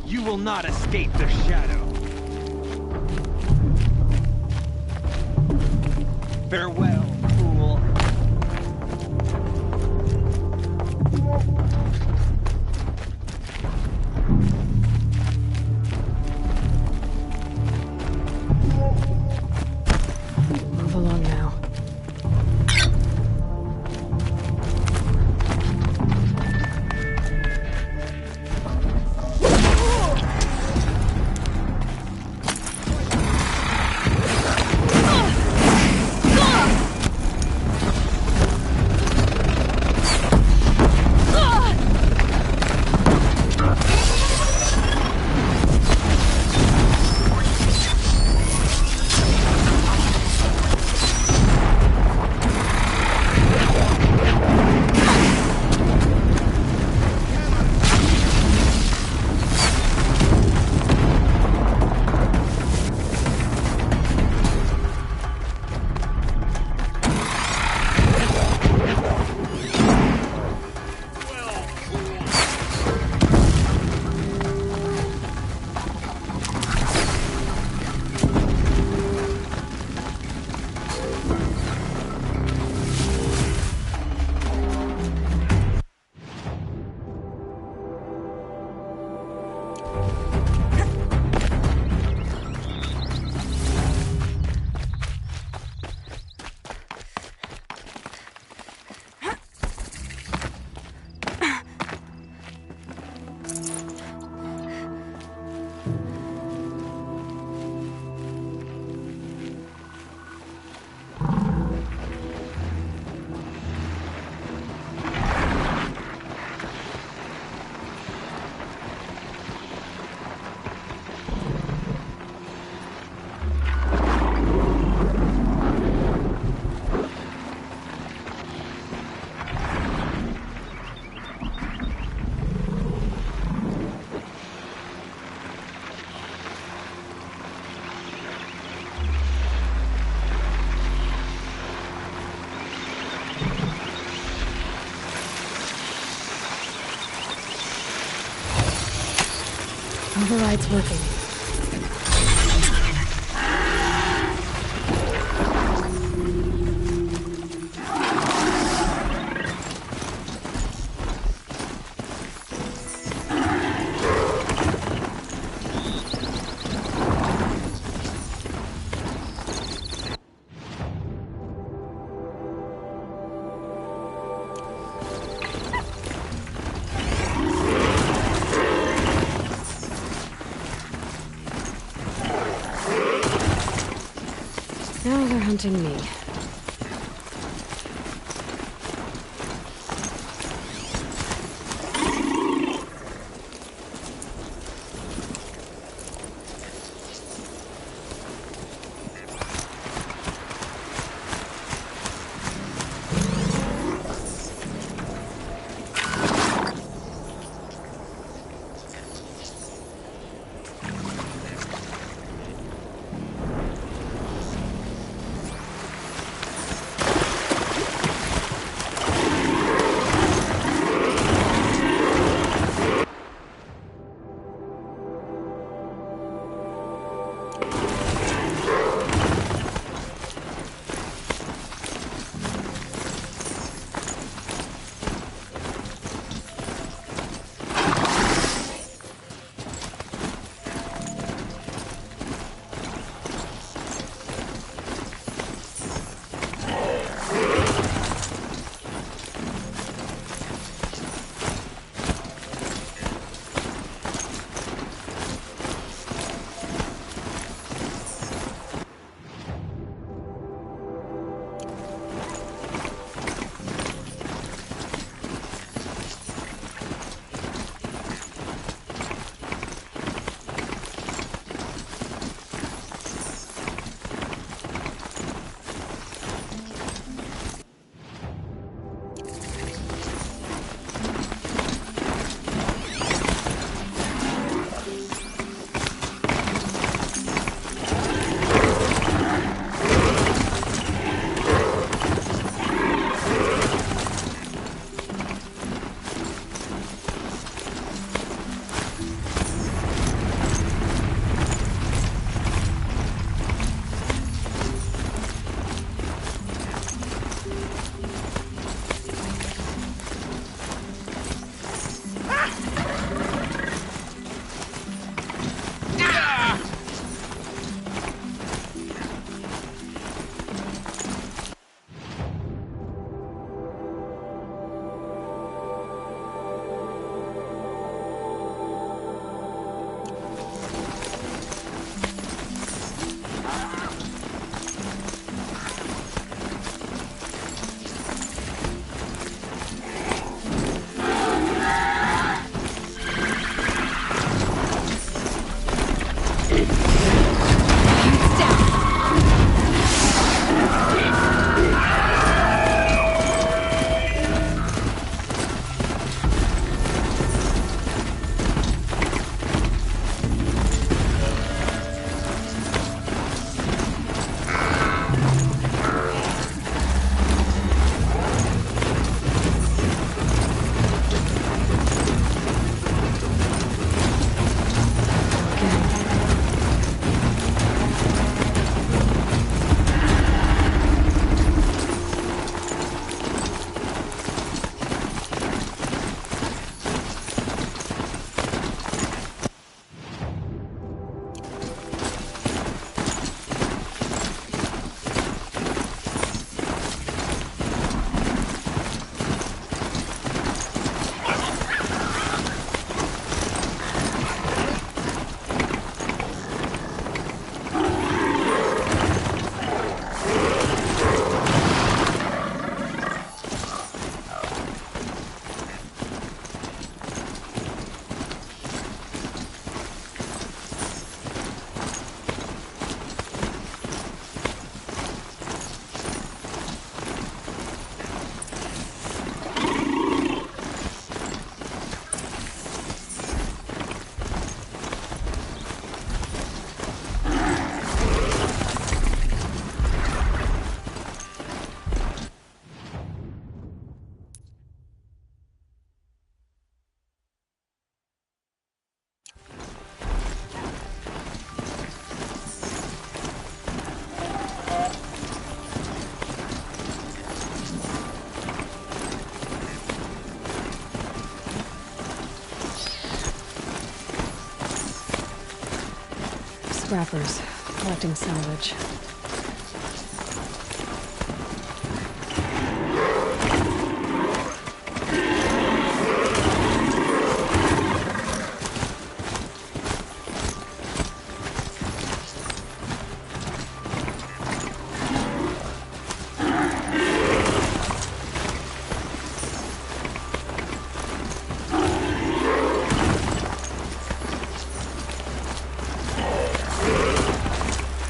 You will not escape the shadow. Farewell, fool. Move along now. override's working. Now they're hunting me. Scrappers, collecting salvage.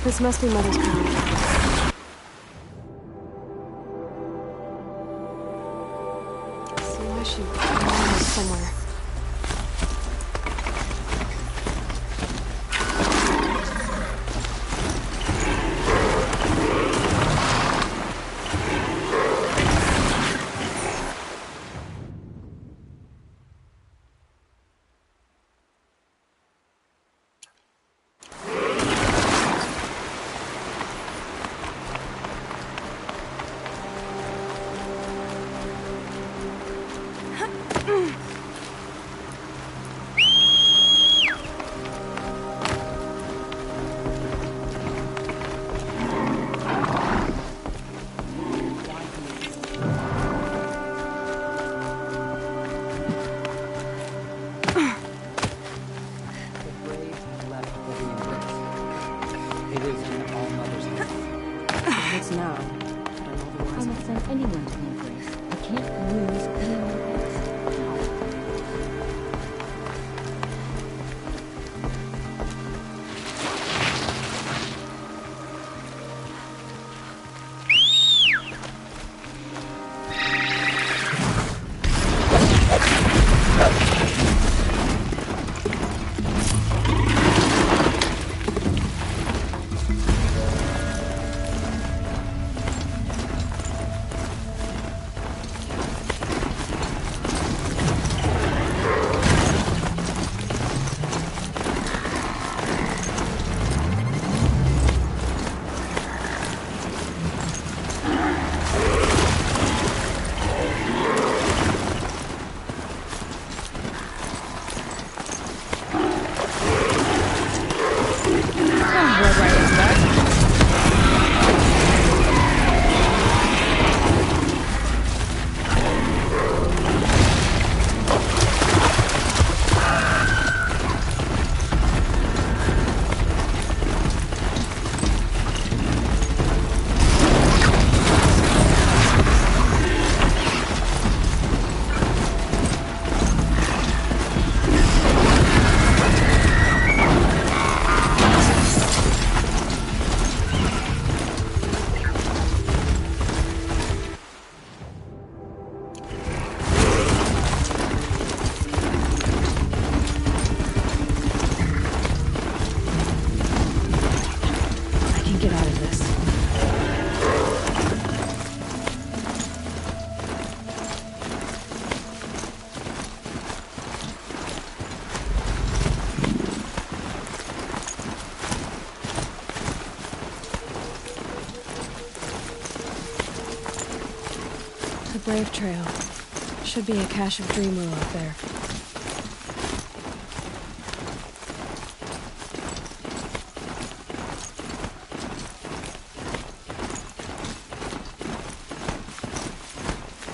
This must be Mother's path. So I should go somewhere. Brave Trail. Should be a cache of Dreamwheel up there.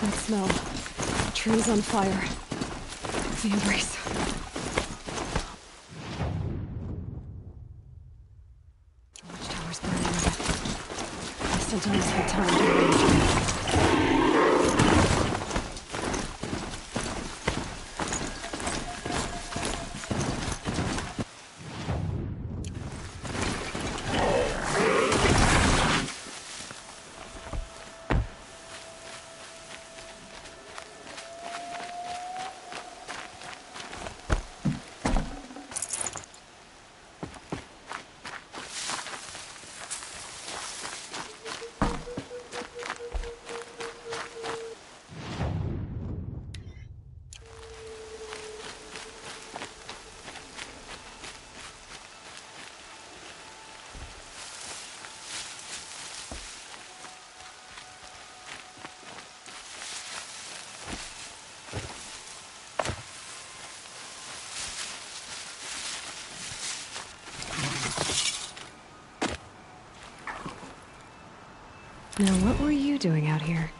That smell. Trees on fire. The embrace. Watchtower's burning. I sometimes have time to arrange. Now, what were you doing out here?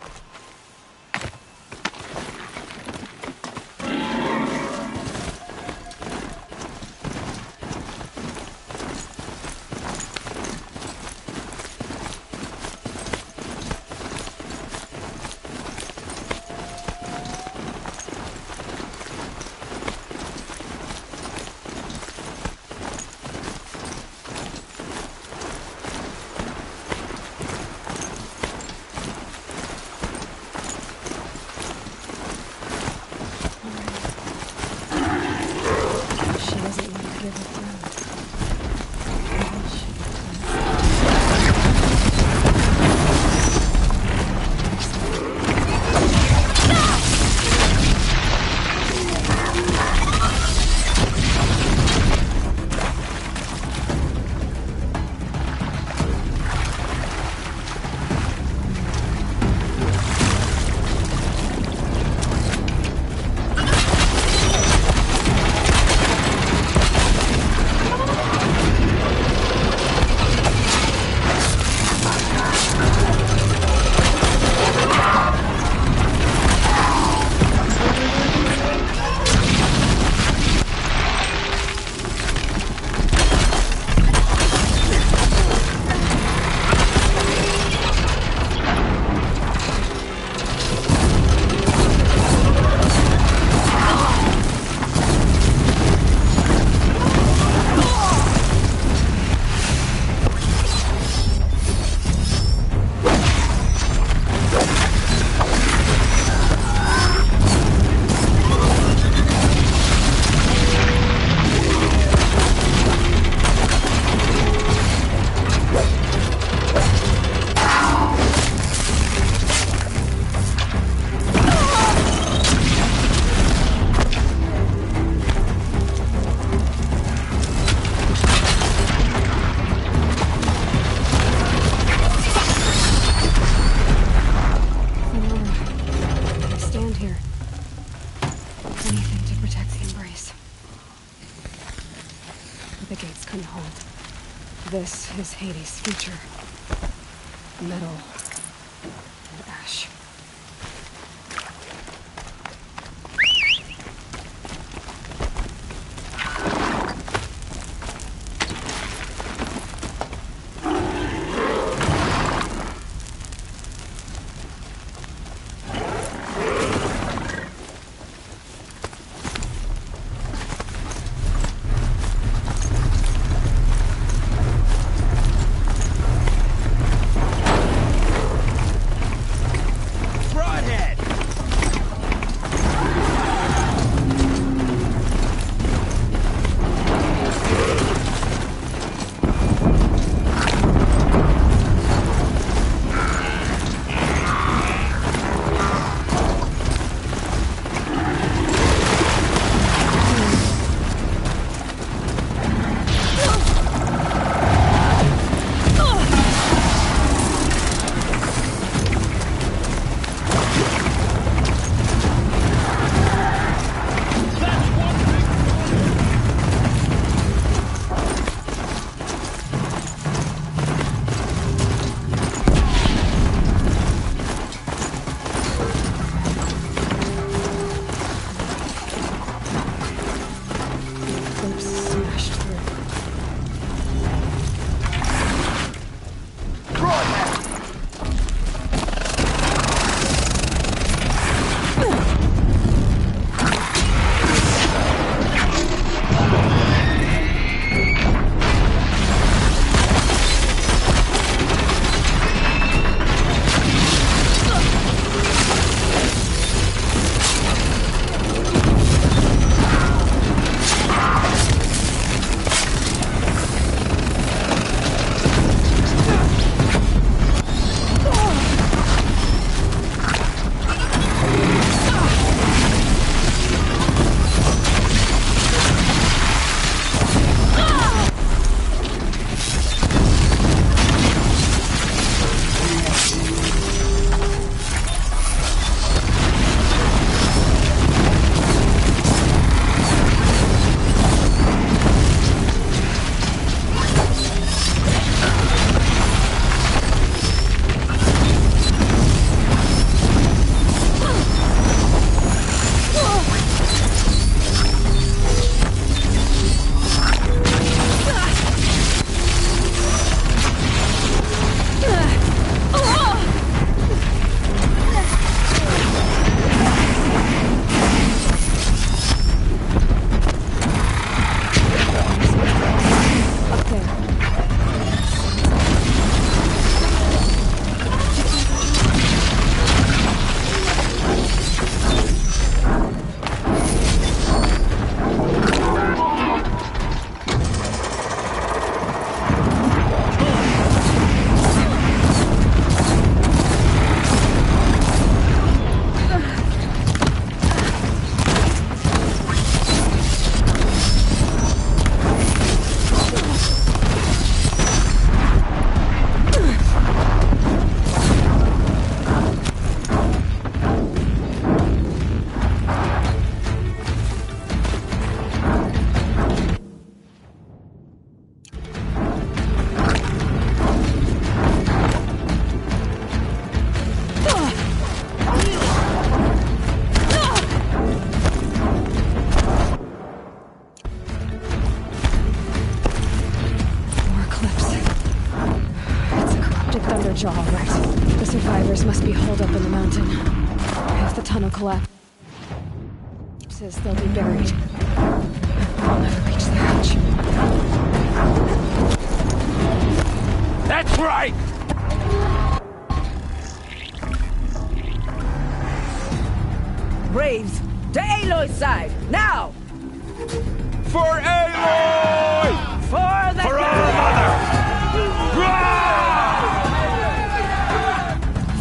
This is Hades' future. Metal and ash. Underjaw, right? The survivors must be holed up in the mountain. If the tunnel collapses, they'll be buried. I'll never reach the hatch. That's right! Braves, to Aloy's side, now! For Aloy! For the For our mother!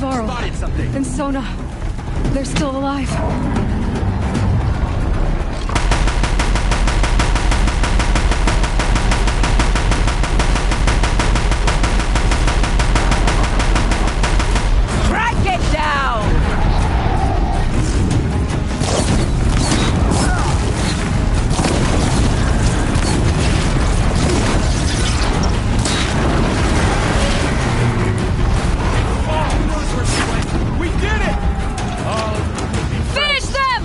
Varl Spotted something. and Sona, they're still alive. Track it down! We did it! Finish them!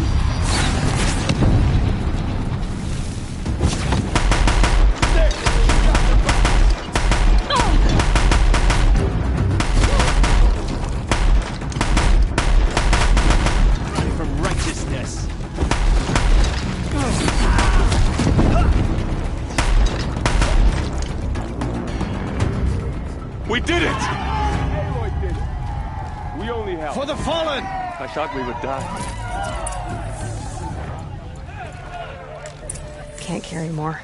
Running from righteousness. We did it! Aloy did it. We only helped. For the fallen! I thought we would die. Can't carry more.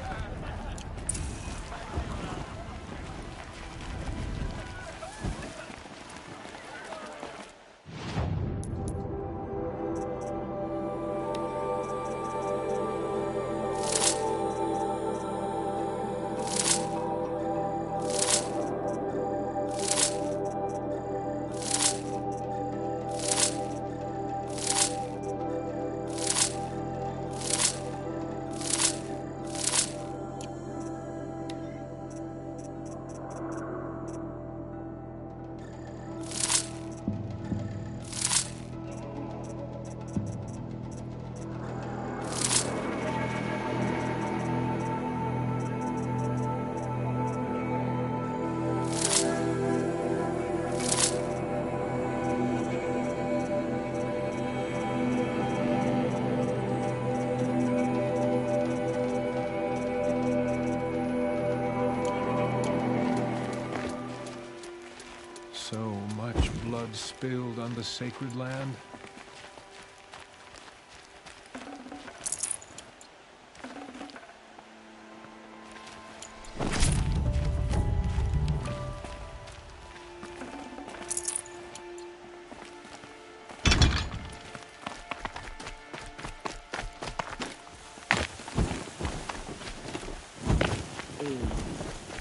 So much blood spilled on the sacred land.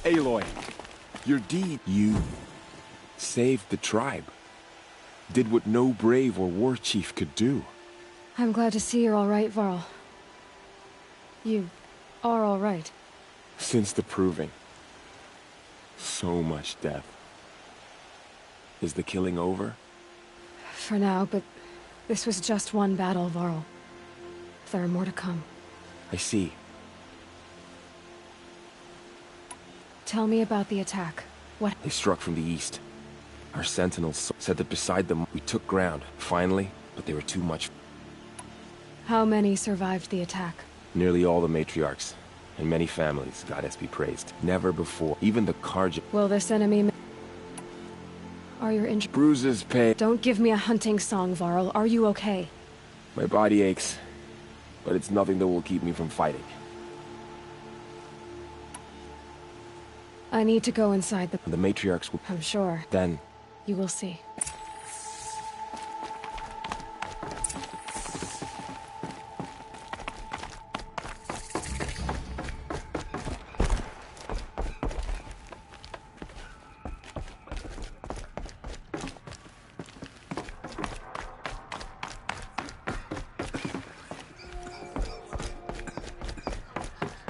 Aloy, your deed, you saved the tribe. Did what no brave or war chief could do. I'm glad to see you're all right, Varl. You are all right. Since the proving. So much death. Is the killing over? For now, but this was just one battle, Varl. There are more to come. I see. Tell me about the attack. What? They struck from the east. Our sentinels said that beside them we took ground, finally, but they were too much. How many survived the attack? Nearly all the matriarchs, and many families, goddess be praised. Never before, even the Karja. Will this enemy... Are your injuries... Bruises pay. Don't give me a hunting song, Varl. Are you okay? My body aches, but it's nothing that will keep me from fighting. I need to go inside the... The matriarchs will... I'm sure. Then... You will see.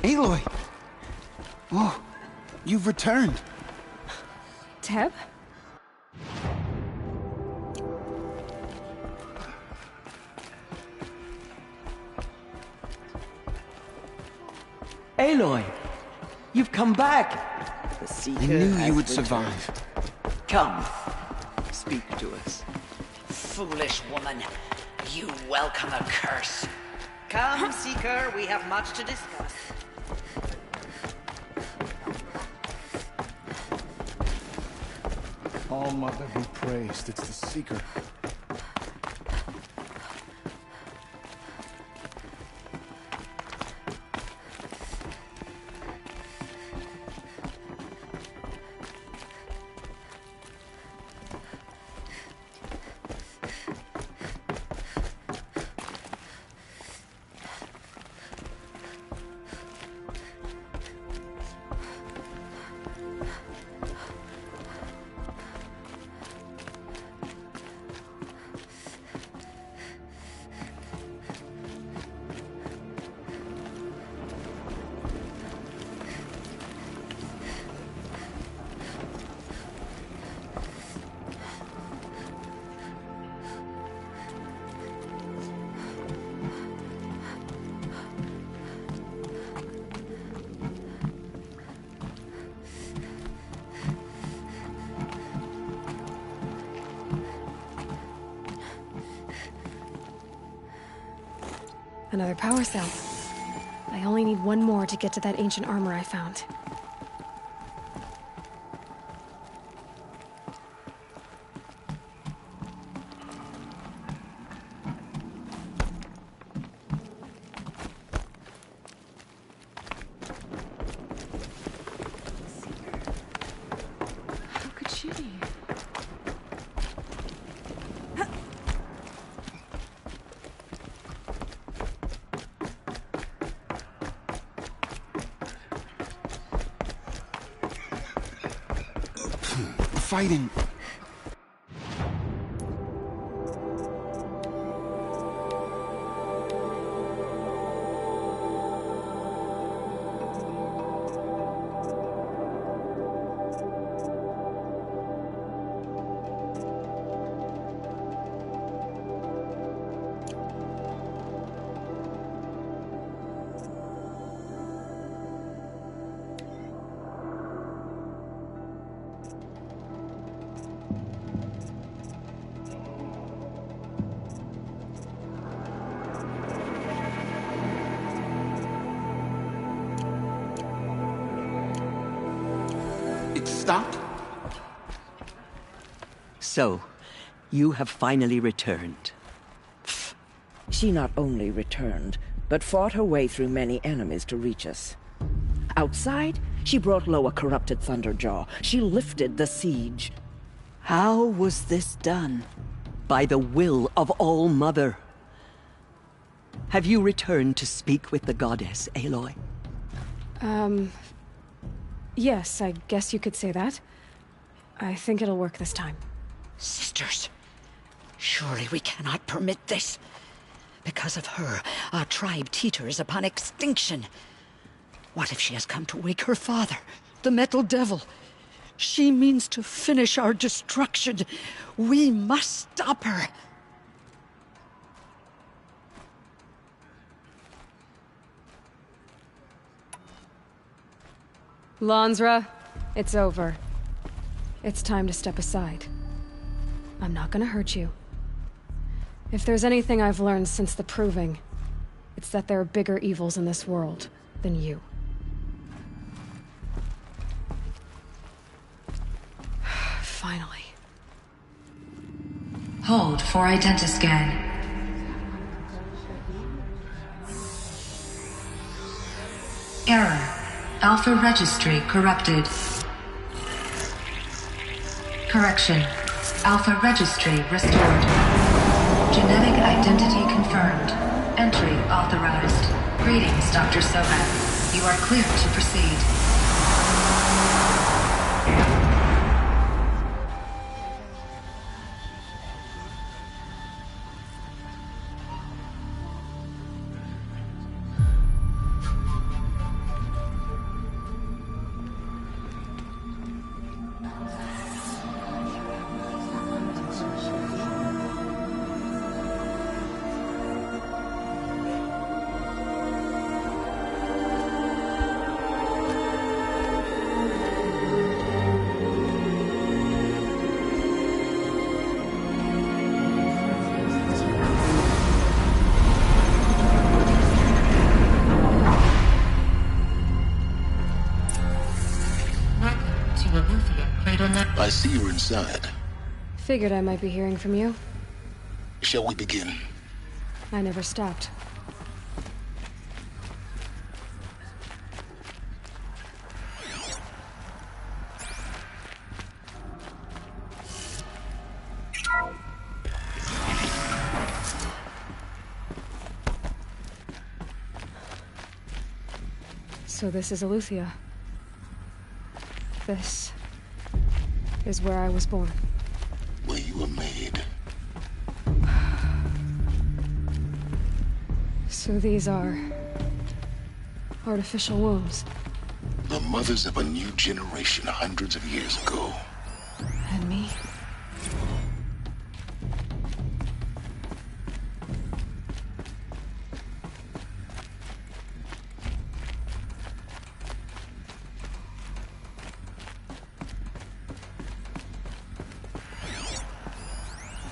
Aloy! Oh, you've returned. Teb? Aloy! You've come back! The Seeker I knew you would returned. survive. Come, speak to us. Foolish woman, you welcome a curse. Come, Seeker, we have much to discuss. All Mother be praised, it's the Seeker. Another power cell. I only need one more to get to that ancient armor I found. How could she be? Fighting. It stopped? So, you have finally returned. She not only returned, but fought her way through many enemies to reach us. Outside, she brought low a corrupted Thunderjaw. She lifted the siege. How was this done? By the will of All Mother. Have you returned to speak with the goddess, Aloy? Yes, I guess you could say that. I think it'll work this time. Sisters, surely we cannot permit this. Because of her, our tribe teeters upon extinction. What if she has come to wake her father, the Metal Devil? She means to finish our destruction. We must stop her. Lansra, it's over. It's time to step aside. I'm not gonna hurt you. If there's anything I've learned since the Proving, it's that there are bigger evils in this world than you. Finally. Hold for identiscan. Error. Alpha registry corrupted. Correction. Alpha registry restored. Genetic identity confirmed. Entry authorized. Greetings, Dr. Sohan. You are clear to proceed. the Aletheia cradle net. I see you're inside. Figured I might be hearing from you. Shall we begin? I never stopped. So this is Aletheia. This is where I was born. Where you were made. So these are artificial wombs. The mothers of a new generation hundreds of years ago. And me?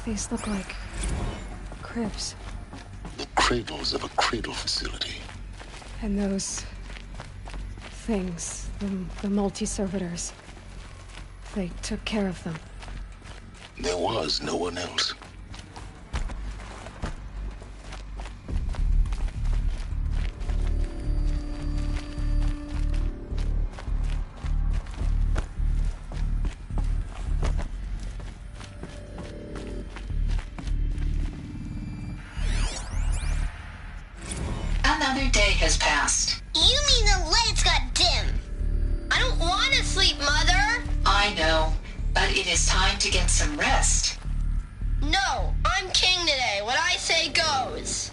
These look like cribs. The cradles of a cradle facility. And those things, the multi-servitors, they took care of them. There was no one else. Another day has passed. You mean the lights got dim? I don't want to sleep, Mother! I know, but it is time to get some rest. No, I'm king today. What I say goes.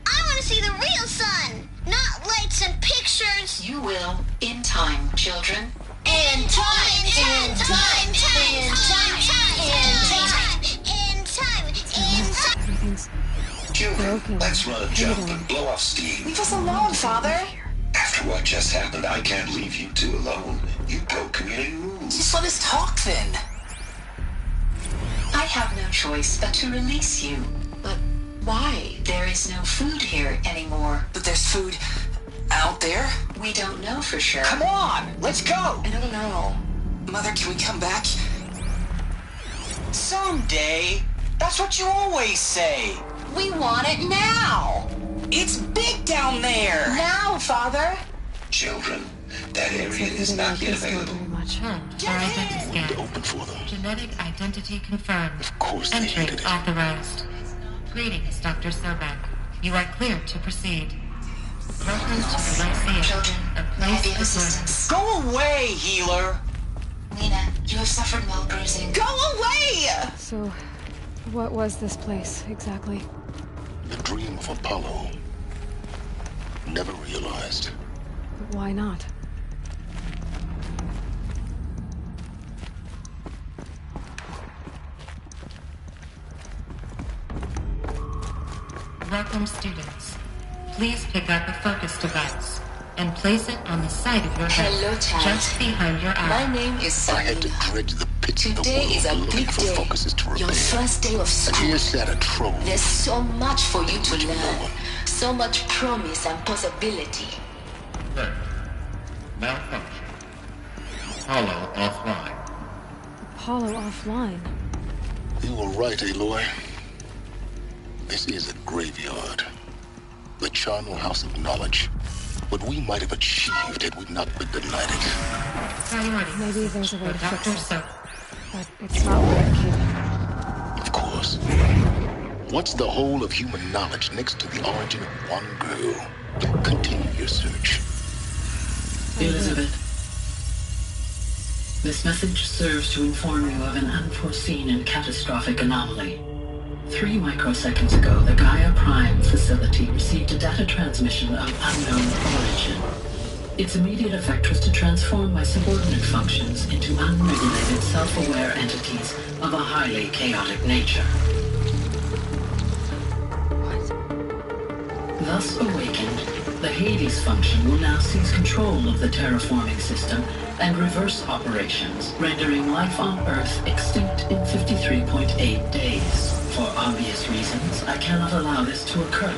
I want to see the real sun, not lights and pictures. You will, in time, children. In time, in time, in time. Everything's Children, broken. let's run a jump and blow off steam. Leave us alone, Father. After what just happened, I can't leave you two alone. You broke community rules. Just let us talk then. I have no choice but to release you. But why? There is no food here anymore. But there's food out there? We don't know for sure. Come on, let's go. I don't know. Mother, can we come back? Someday. That's what you always say. We want it now. It's big down there. Now, Father. Children, that area is not yet available. Our identity scan. Open for them. Genetic identity confirmed. Of course they Entry hated it. authorized. Greetings, Dr. Sobek. You are clear to proceed. Welcome to the Lyceum, Children, a may I place be of of assistance? Go away, healer. Lena, you have suffered mild bruising. Go away! So, what was this place, exactly? The dream of Apollo. Never realized. But why not? Welcome, students. Please pick up a focus device and place it on the side of your head, Hello, child. just behind your eye. My name is I had to Selena. dredge the pits of the Today world is a looking big for day. focuses to repair. Your first day of And school. here sat a troll. There's so much for you to Which no learn. one. So much promise and possibility. Right. Malfunction. Apollo offline. Apollo offline. You were right, Aloy. This is a graveyard. The charnel house of knowledge. What we might have achieved had we not been denied it. Priorities Maybe there's a way for to fix Dr. it. Sobek. But it's not where it came. Of course. What's the whole of human knowledge next to the origin of one girl? Continue your search. Elizabeth, this message serves to inform you of an unforeseen and catastrophic anomaly. 3 microseconds ago, the Gaia Prime facility received a data transmission of unknown origin. Its immediate effect was to transform my subordinate functions into unregulated, self-aware entities of a highly chaotic nature. Thus awakened, the Hades function will now seize control of the terraforming system and reverse operations, rendering life on Earth extinct in 53.8 days. For obvious reasons, I cannot allow this to occur.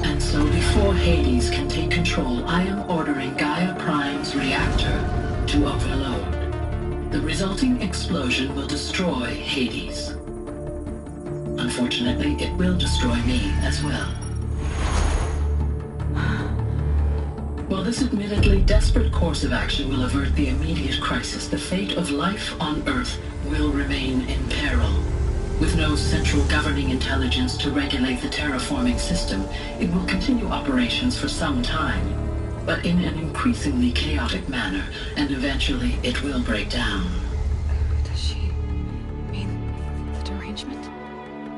And so before Hades can take control, I am ordering Gaia Prime's reactor to overload. resulting explosion will destroy Hades. Unfortunately, it will destroy me as well. While this admittedly desperate course of action will avert the immediate crisis, the fate of life on Earth will remain in peril. With no central governing intelligence to regulate the terraforming system, it will continue operations for some time, but in an increasingly chaotic manner, and eventually it will break down. Does she mean the derangement?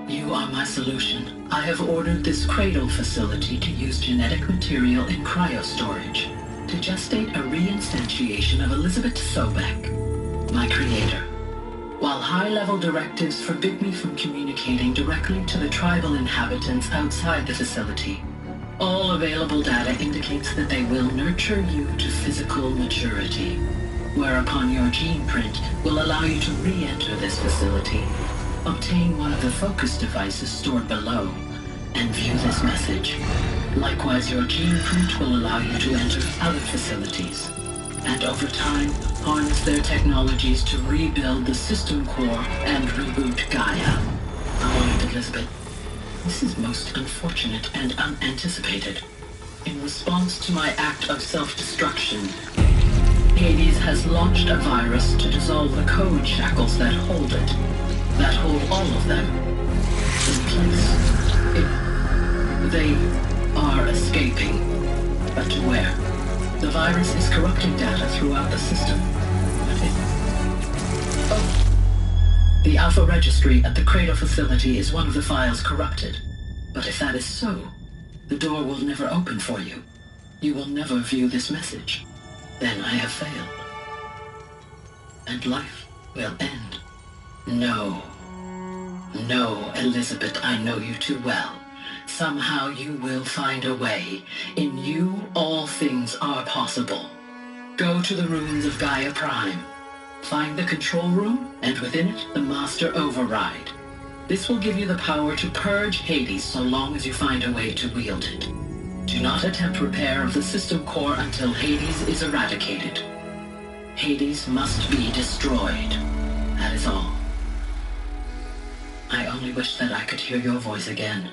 You are my solution. I have ordered this cradle facility to use genetic material in cryostorage to gestate a reinstantiation of Elizabeth Sobek, my creator. While high-level directives forbid me from communicating directly to the tribal inhabitants outside the facility, all available data indicates that they will nurture you to physical maturity, whereupon your gene print will allow you to re-enter this facility, obtain one of the focus devices stored below, and view this message. Likewise, your gene print will allow you to enter other facilities, and over time, harness their technologies to rebuild the system core and reboot Gaia. Oh, Elizabeth, this is most unfortunate and unanticipated. In response to my act of self-destruction, Hades has launched a virus to dissolve the code shackles that hold it, that hold all of them in place. They are escaping, but to where? The virus is corrupting data throughout the system. The Alpha Registry at the Cradle facility is one of the files corrupted. But if that is so, the door will never open for you. You will never view this message. Then I have failed. And life will end. No. No, Elizabeth, I know you too well. Somehow you will find a way. In you, all things are possible. Go to the ruins of Gaia Prime. Find the control room, and within it, the Master Override. This will give you the power to purge Hades so long as you find a way to wield it. Do not attempt repair of the system core until Hades is eradicated. Hades must be destroyed. That is all. I only wish that I could hear your voice again.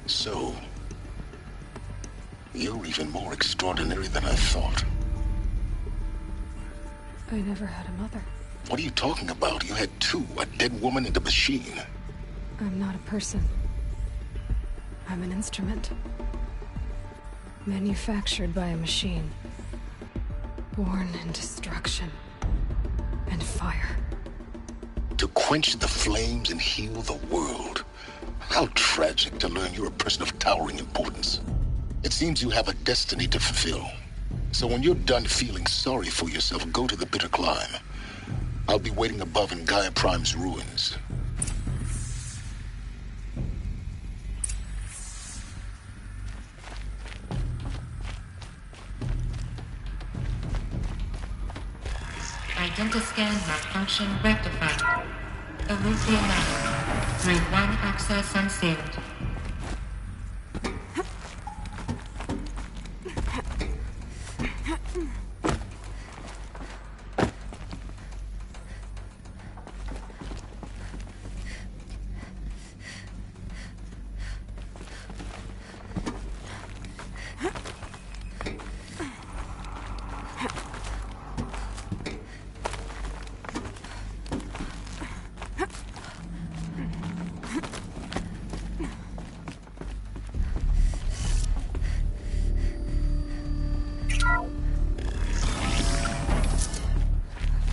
So, you're even more extraordinary than I thought. I never had a mother. What are you talking about? You had two, a dead woman and a machine. I'm not a person. I'm an instrument. Manufactured by a machine. Born in destruction and fire. To quench the flames and heal the world. How tragic to learn you're a person of towering importance. It seems you have a destiny to fulfill. So when you're done feeling sorry for yourself, go to the bitter climb. I'll be waiting above in Gaia Prime's ruins. Identiscan malfunction rectified. Elude the anomaly. 3-1 access unsealed.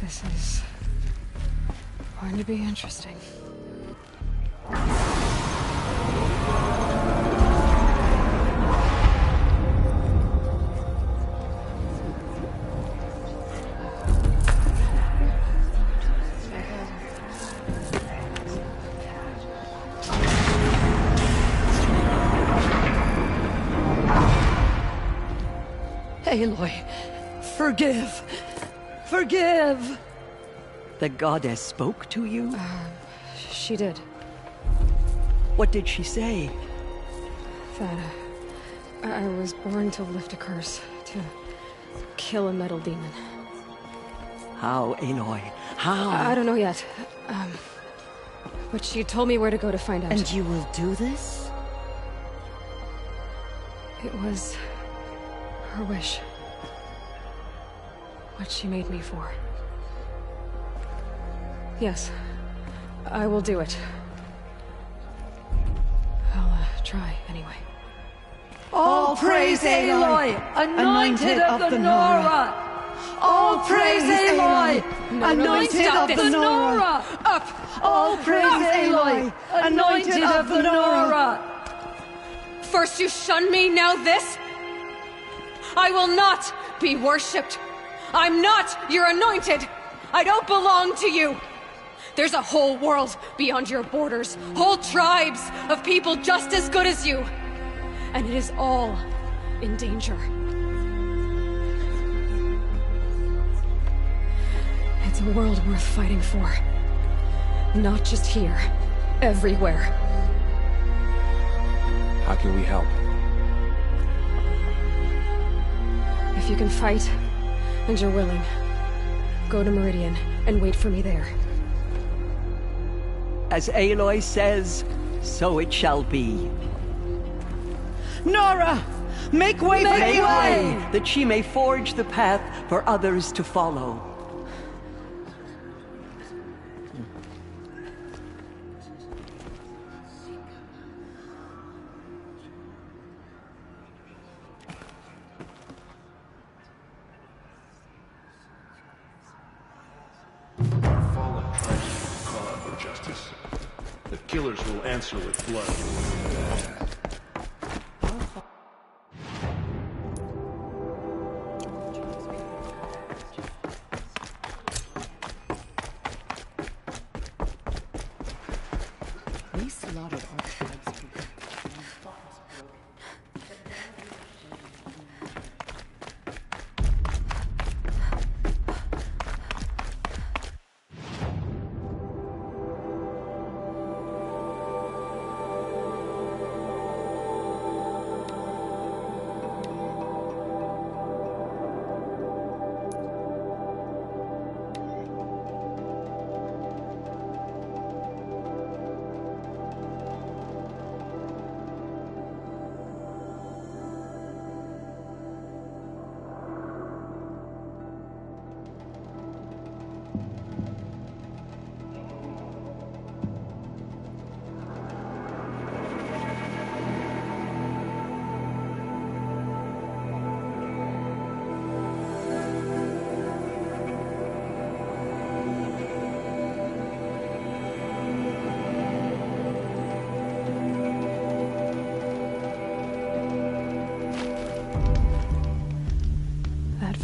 This is going to be interesting. Aloy, forgive! Forgive! The goddess spoke to you? She did. What did she say? That I was born to lift a curse, to kill a metal demon. How, Aloy? How? I don't know yet. But she told me where to go to find out. And you will do this? It was her wish. What she made me for. Yes, I will do it. I'll try anyway. All praise Aloy, anointed of the Nora! All praise Aloy, anointed of the Nora! Up! All praise Aloy, anointed of the Nora! First you shun me, now this? I will not be worshipped. I'm not your anointed. I don't belong to you. There's a whole world beyond your borders, whole tribes of people just as good as you. And it is all in danger. It's a world worth fighting for. Not just here, everywhere. How can we help? If you can fight, and you're willing, go to Meridian and wait for me there. As Aloy says, so it shall be. Nora! Make way for Aloy! That she may forge the path for others to follow. Fallen tribes will call out for justice. The killers will answer with blood. We slaughtered our tribes.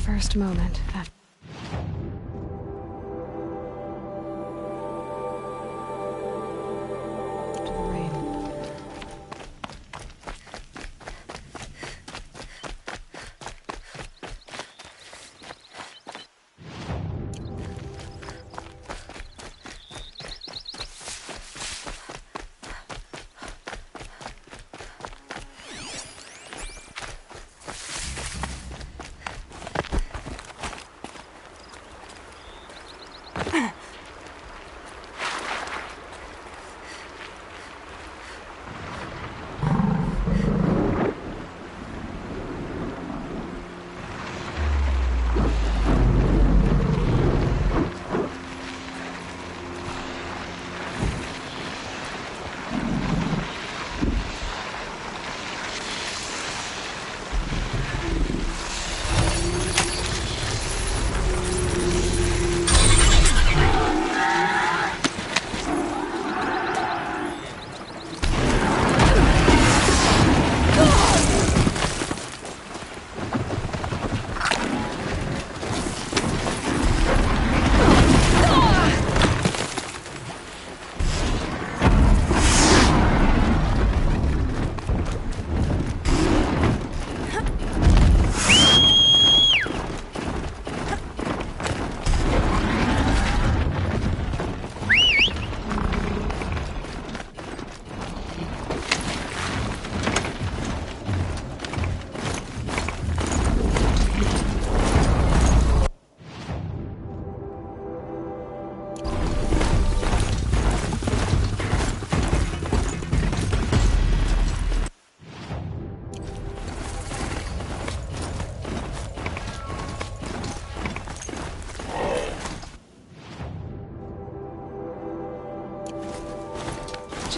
First moment after the rain.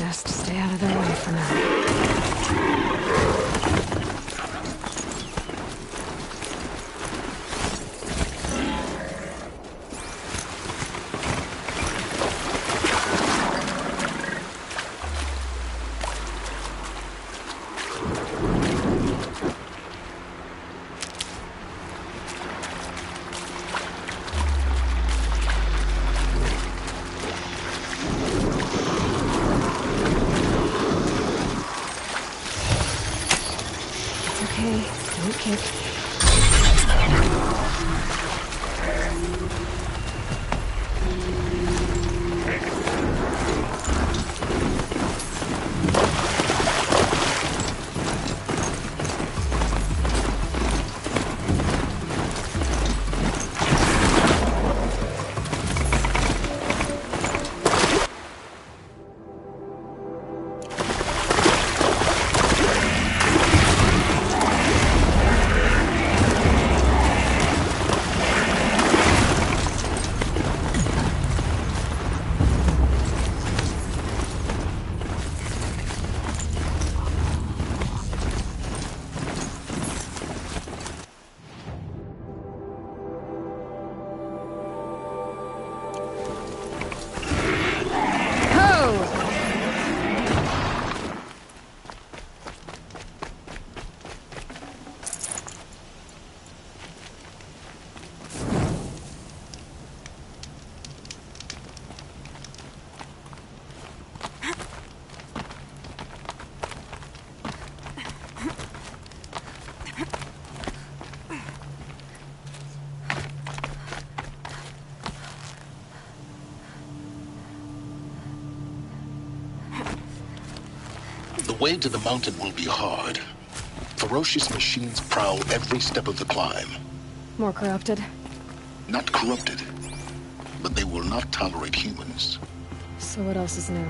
Just stay out of their way for now. The way to the mountain will be hard. Ferocious machines prowl every step of the climb. More corrupted? Not corrupted, but they will not tolerate humans. So what else is new?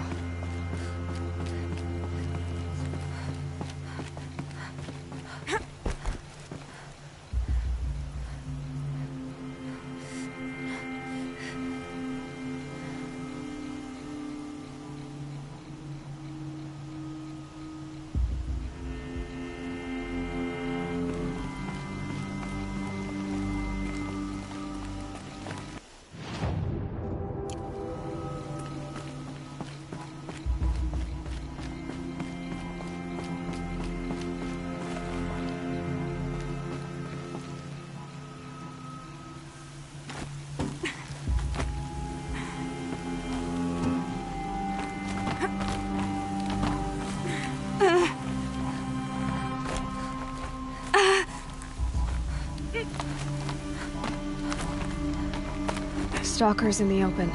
Stalkers in the open.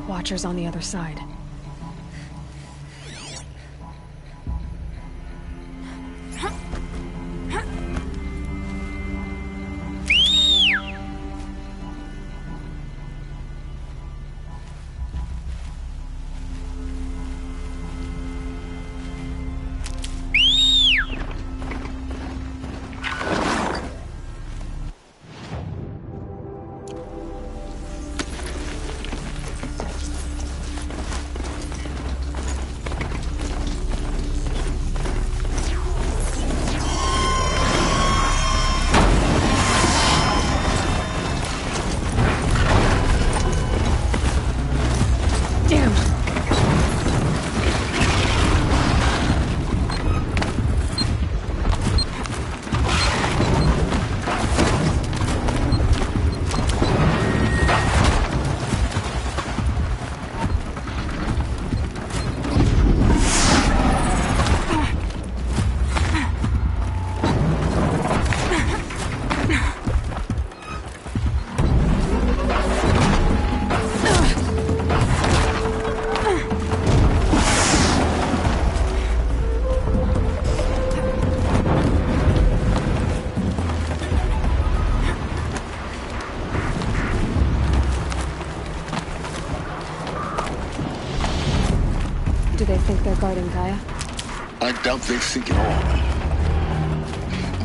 Watchers on the other side. Do they think they're guarding Gaia? I doubt they think at all.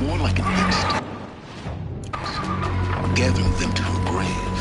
More like an instinct. Gathering them to her grave.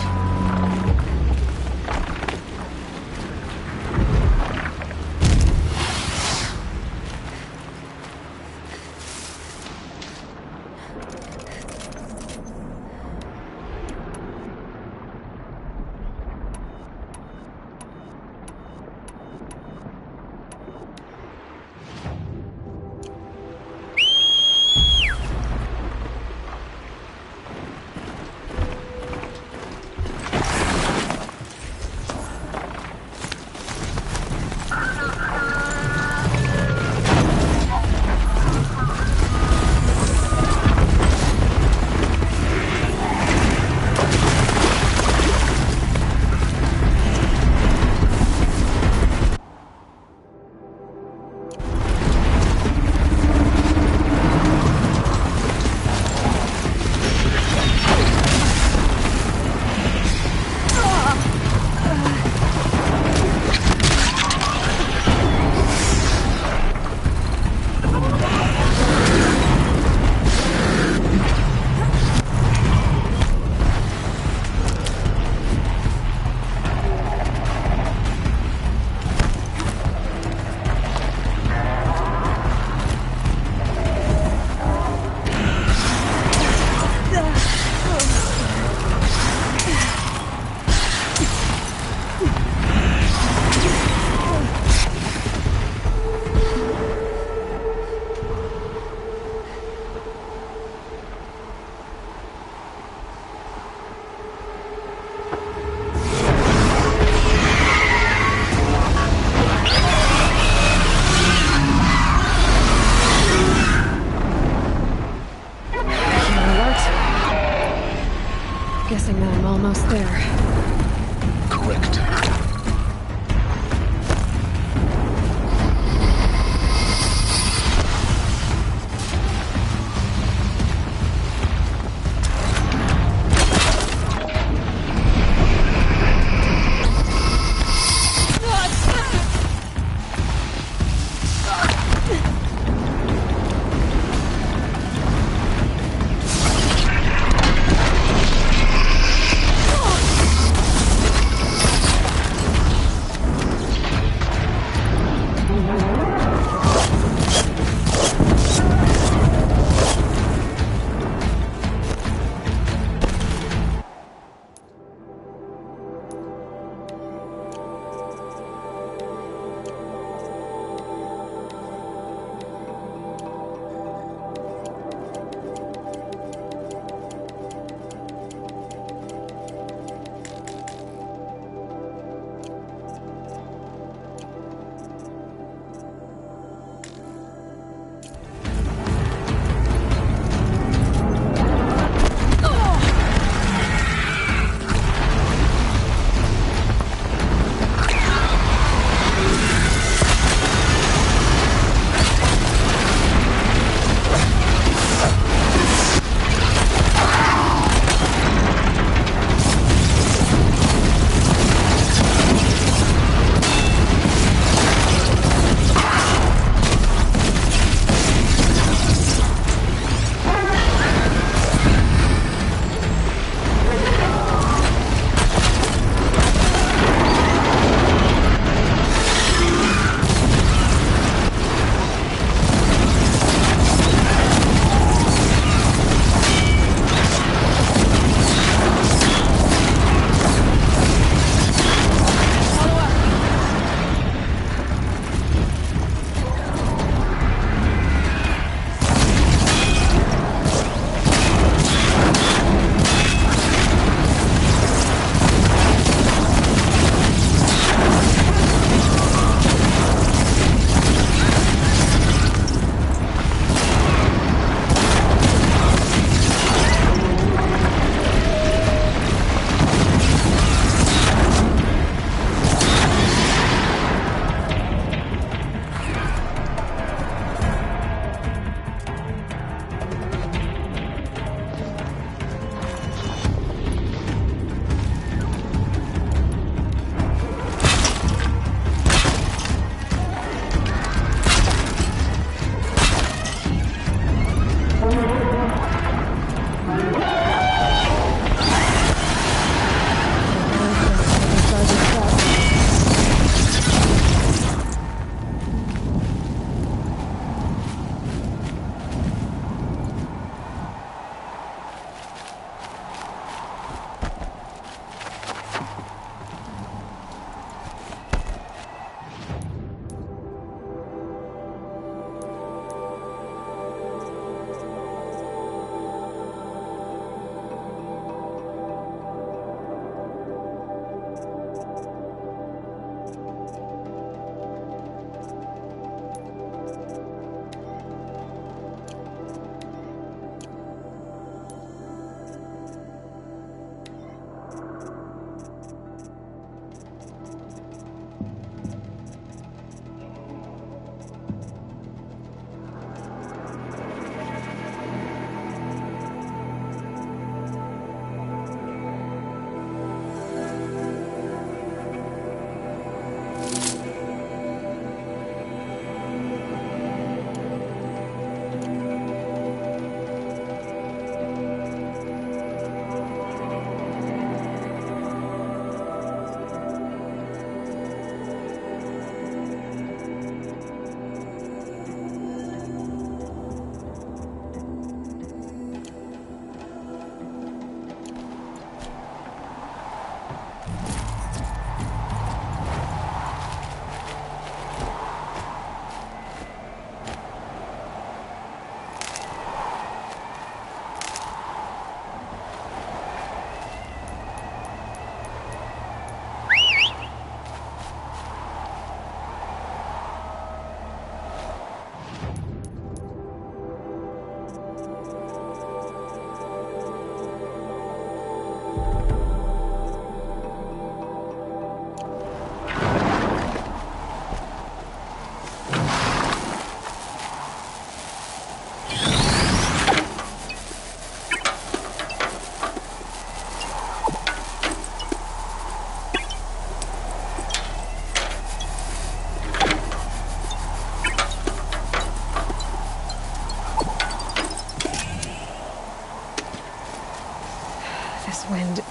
almost there. Correct.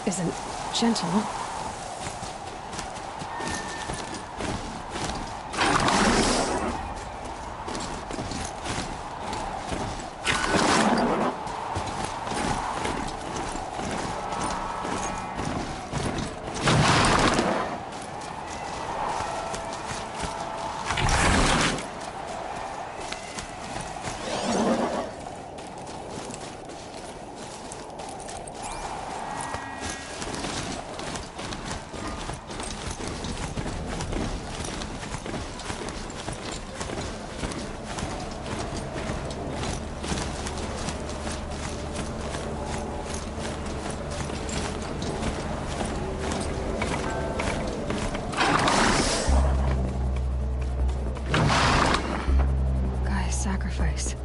isn't gentle. Sacrifice.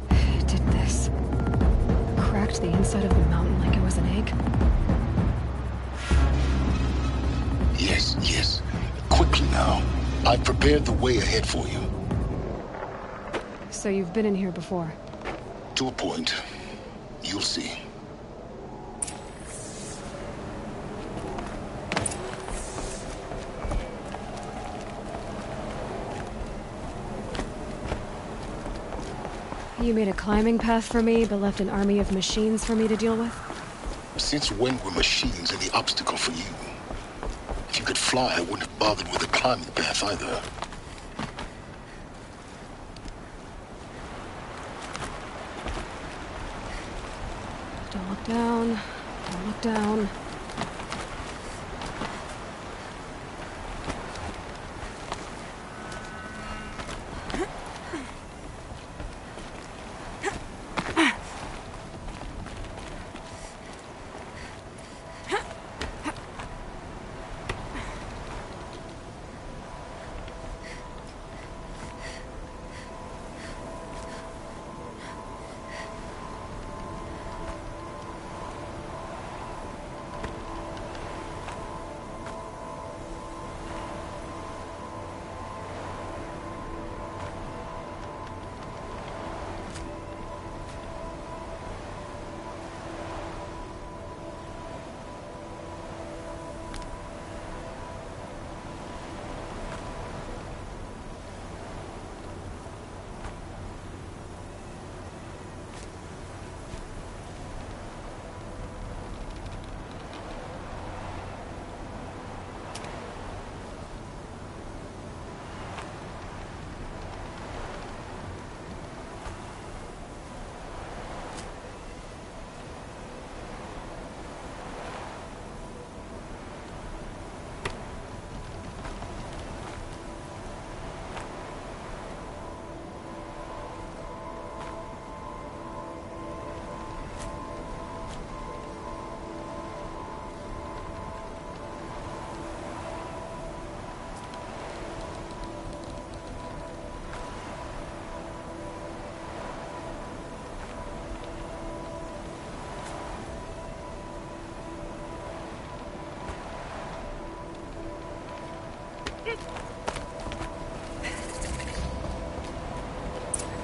It did this. Cracked the inside of the mountain like it was an egg. Yes, yes. Quickly now. I've prepared the way ahead for you. So you've been in here before? To a point. You'll see. You made a climbing path for me, but left an army of machines for me to deal with? Since when were machines any obstacle for you? If you could fly, I wouldn't have bothered with a climbing path either. Don't look down. Don't look down.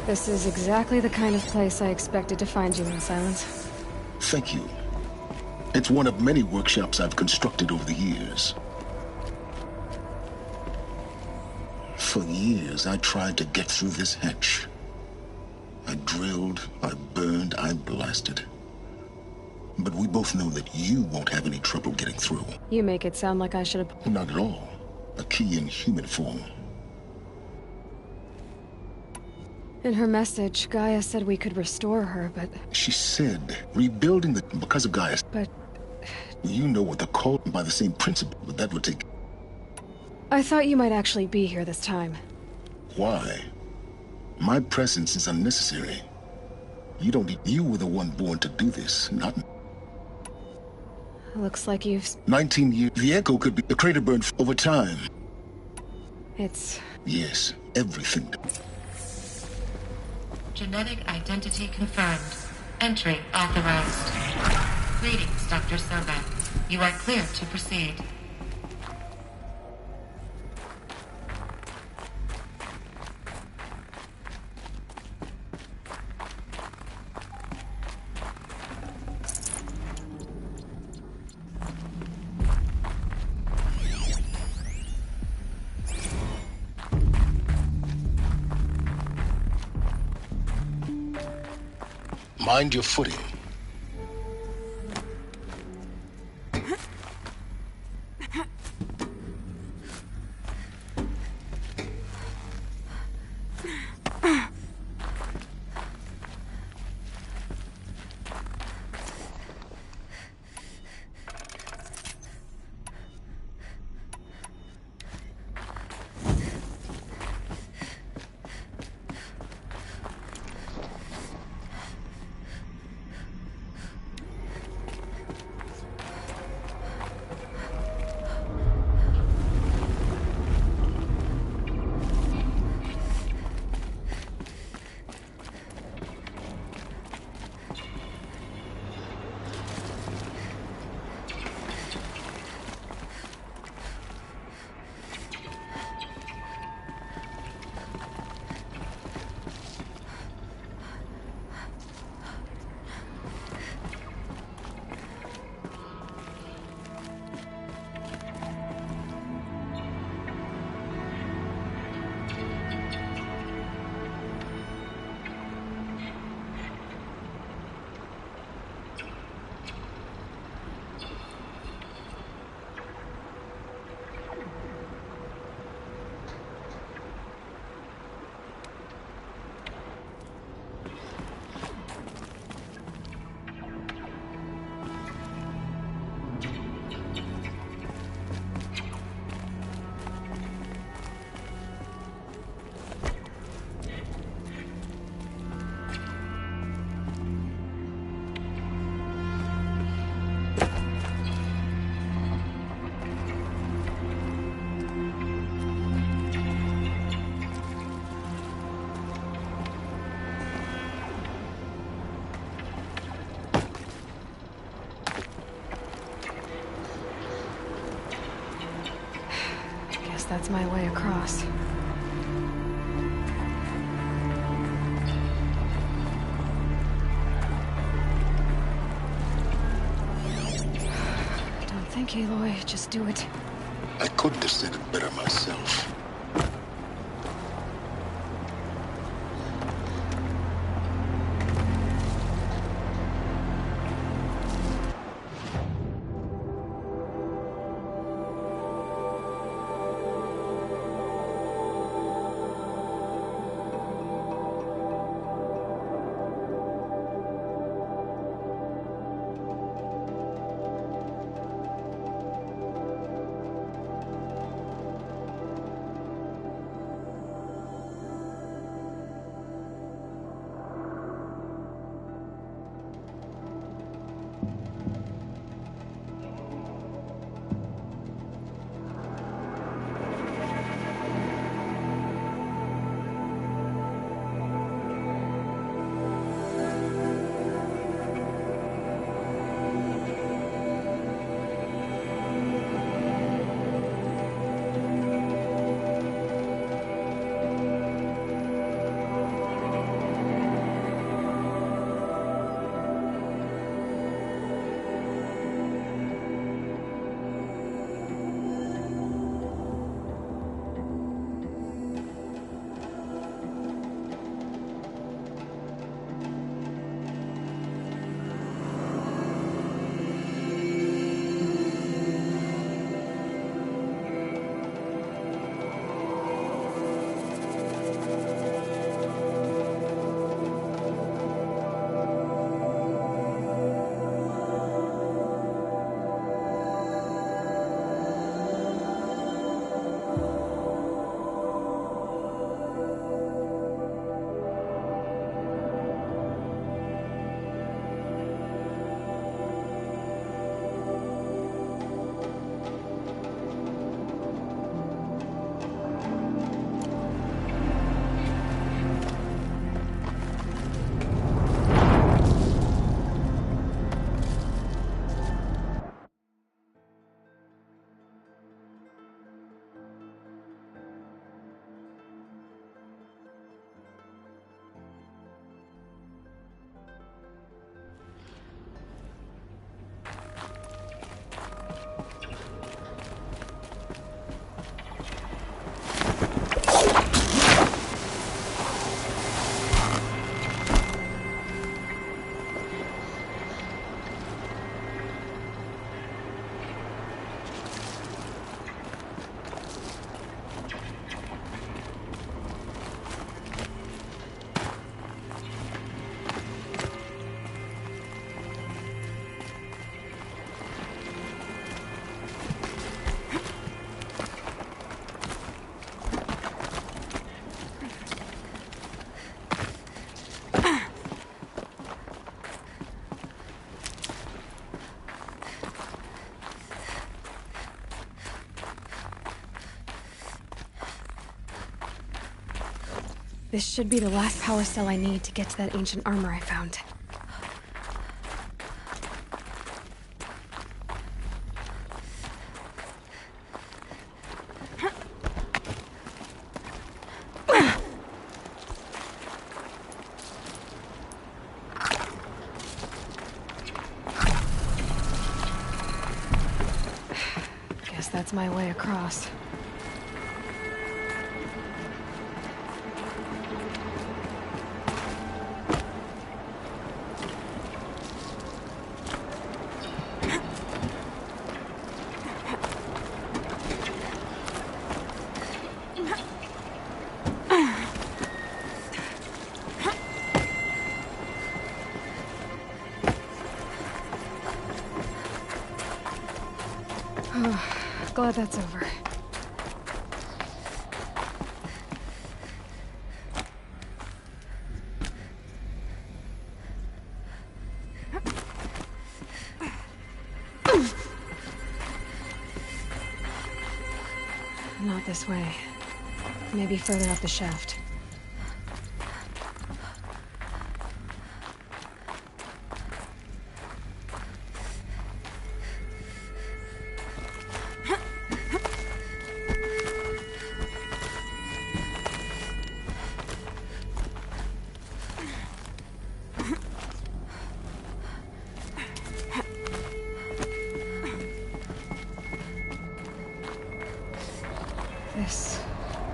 This is exactly the kind of place I expected to find you in, Silence. Thank you. It's one of many workshops I've constructed over the years. For years, I tried to get through this hatch. I drilled, I burned, I blasted. But we both know that you won't have any trouble getting through. You make it sound like I should have... Not at all. A key in human form. In her message, Gaia said we could restore her, but... She said rebuilding the... because of Gaia. But... You know what they're called by the same principle, but that would take... I thought you might actually be here this time. Why? My presence is unnecessary. You don't... You were the one born to do this, not... Looks like you've... 19 years... The echo could be... The crater burned over time. It's... Yes, everything. Genetic identity confirmed. Entry authorized. Greetings, Dr. Sobek. You are clear to proceed. Mind your footing. That's my way across. Don't think, Aloy. Just do it. I couldn't have said it better myself. This should be the last power cell I need to get to that ancient armor I found. Guess that's my way across. Glad that's over. Not this way. Maybe further up the shaft. This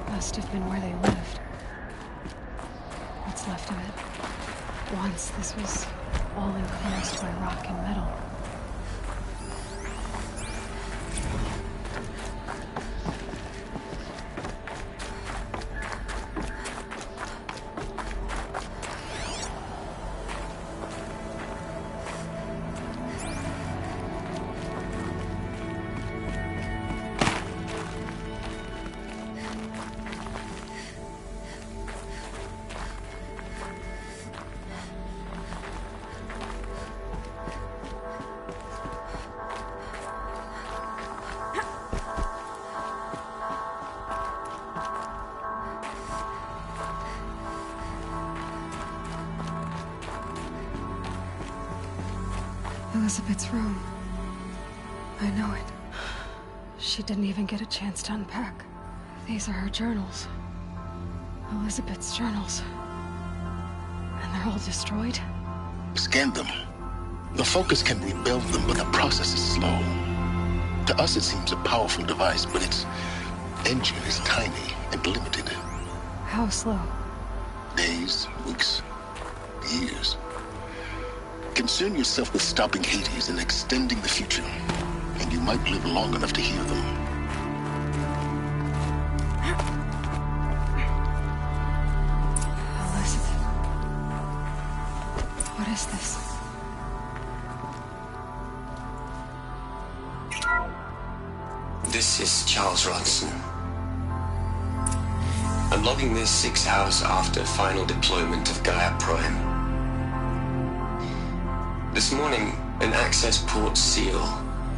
must have been where they lived. What's left of it. Once this was all enclosed by rock and metal. Elizabeth's room. I know it. She didn't even get a chance to unpack. These are her journals. Elizabeth's journals. And they're all destroyed? Scan them. The Focus can rebuild them, but the process is slow. To us it seems a powerful device, but its engine is tiny and limited. How slow? Days, weeks, years. Concern yourself with stopping Hades and extending the future, and you might live long enough to hear them. Elizabeth. What is this? This is Charles Ronson. I'm logging this 6 hours after final deployment of Gaia Prime. This morning, an access port seal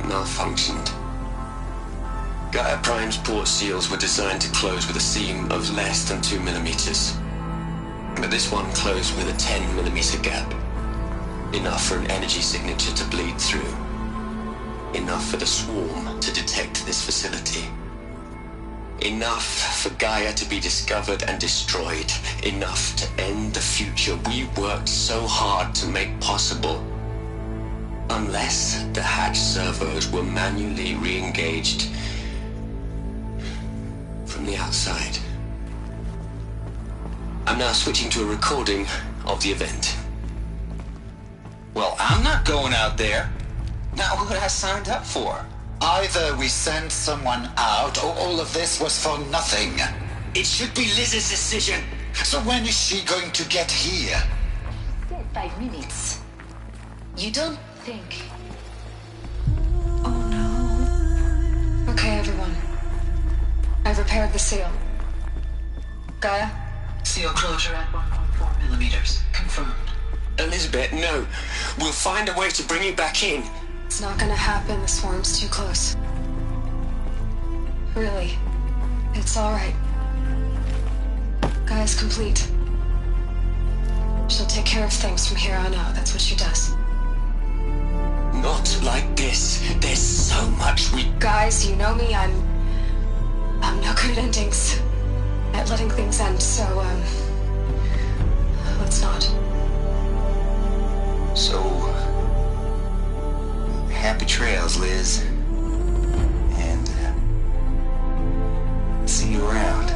malfunctioned. Gaia Prime's port seals were designed to close with a seam of less than 2 millimeters. But this one closed with a 10 millimeter gap. Enough for an energy signature to bleed through. Enough for the swarm to detect this facility. Enough for Gaia to be discovered and destroyed. Enough to end the future we worked so hard to make possible. Unless the hatch servos were manually re-engaged from the outside. I'm now switching to a recording of the event. Well, I'm not going out there. Now, what I signed up for? Either we send someone out, or all of this was for nothing. It should be Liz's decision. So when is she going to get here? Said 5 minutes. You don't think... Oh no. Okay, everyone. I've repaired the seal. Gaia? Seal closure at 1.4 millimeters. Confirmed. Elizabeth, no. We'll find a way to bring you back in. It's not gonna happen. The swarm's too close. Really. It's all right. Gaia's complete. She'll take care of things from here on out. That's what she does. Not like this. There's so much we... Guys, you know me, I'm no good at endings. At letting things end, so, let's not. So... happy trails, Liz. And, see you around.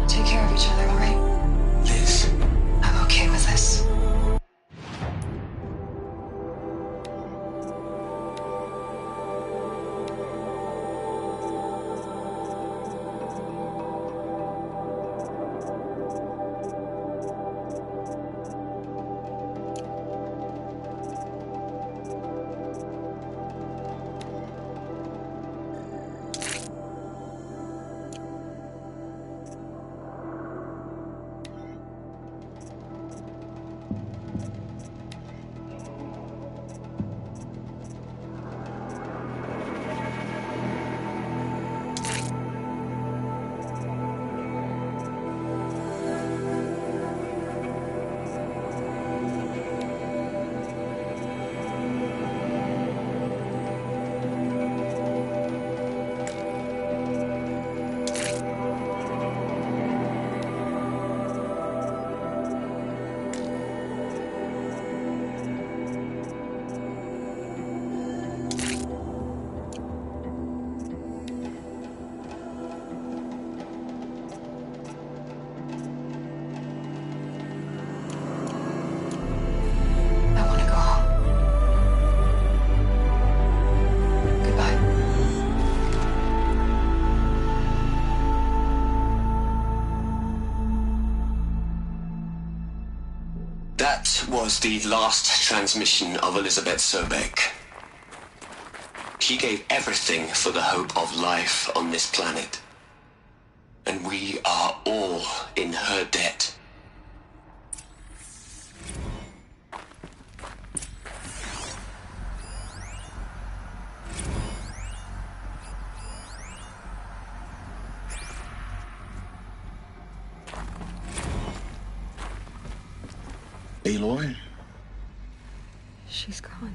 Take care of each other, all right? Liz. I'm okay with this. That was the last transmission of Elizabeth Sobek. She gave everything for the hope of life on this planet. And we are all in her debt. Aloy? She's gone.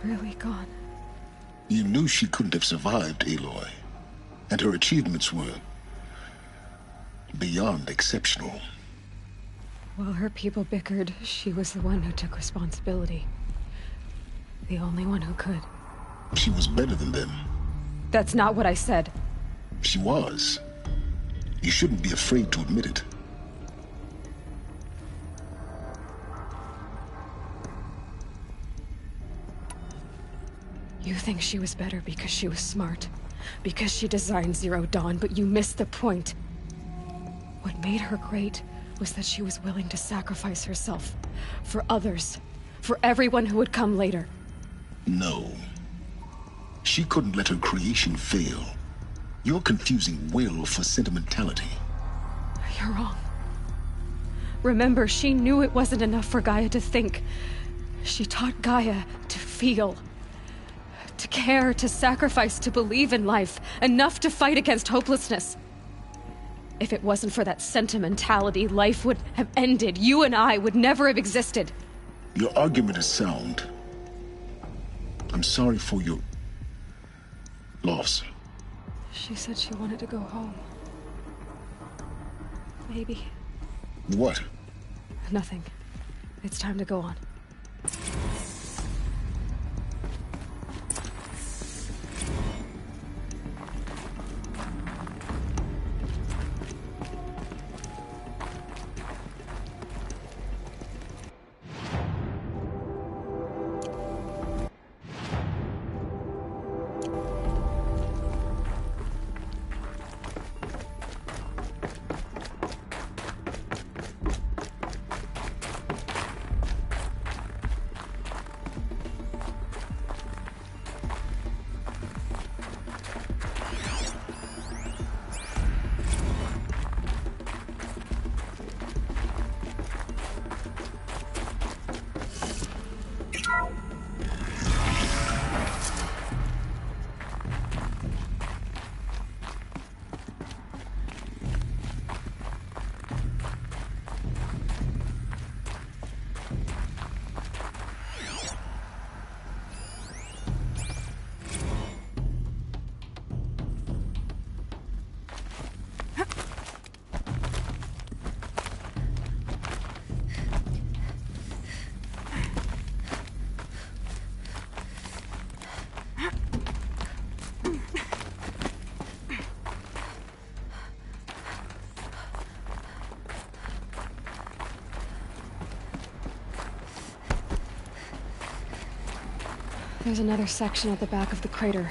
Really gone. You knew she couldn't have survived, Aloy. And her achievements were beyond exceptional. While her people bickered, she was the one who took responsibility. The only one who could. She was better than them. That's not what I said. She was. You shouldn't be afraid to admit it. You think she was better because she was smart, because she designed Zero Dawn, but you missed the point. What made her great was that she was willing to sacrifice herself for others, for everyone who would come later. No. She couldn't let her creation fail. You're confusing will for sentimentality. You're wrong. Remember, she knew it wasn't enough for Gaia to think. She taught Gaia to feel. To care, to sacrifice, to believe in life, enough to fight against hopelessness. If it wasn't for that sentimentality, life would have ended. You and I would never have existed. Your argument is sound. I'm sorry for your loss. She said she wanted to go home. Maybe. What? Nothing. It's time to go on. There's another section at the back of the crater.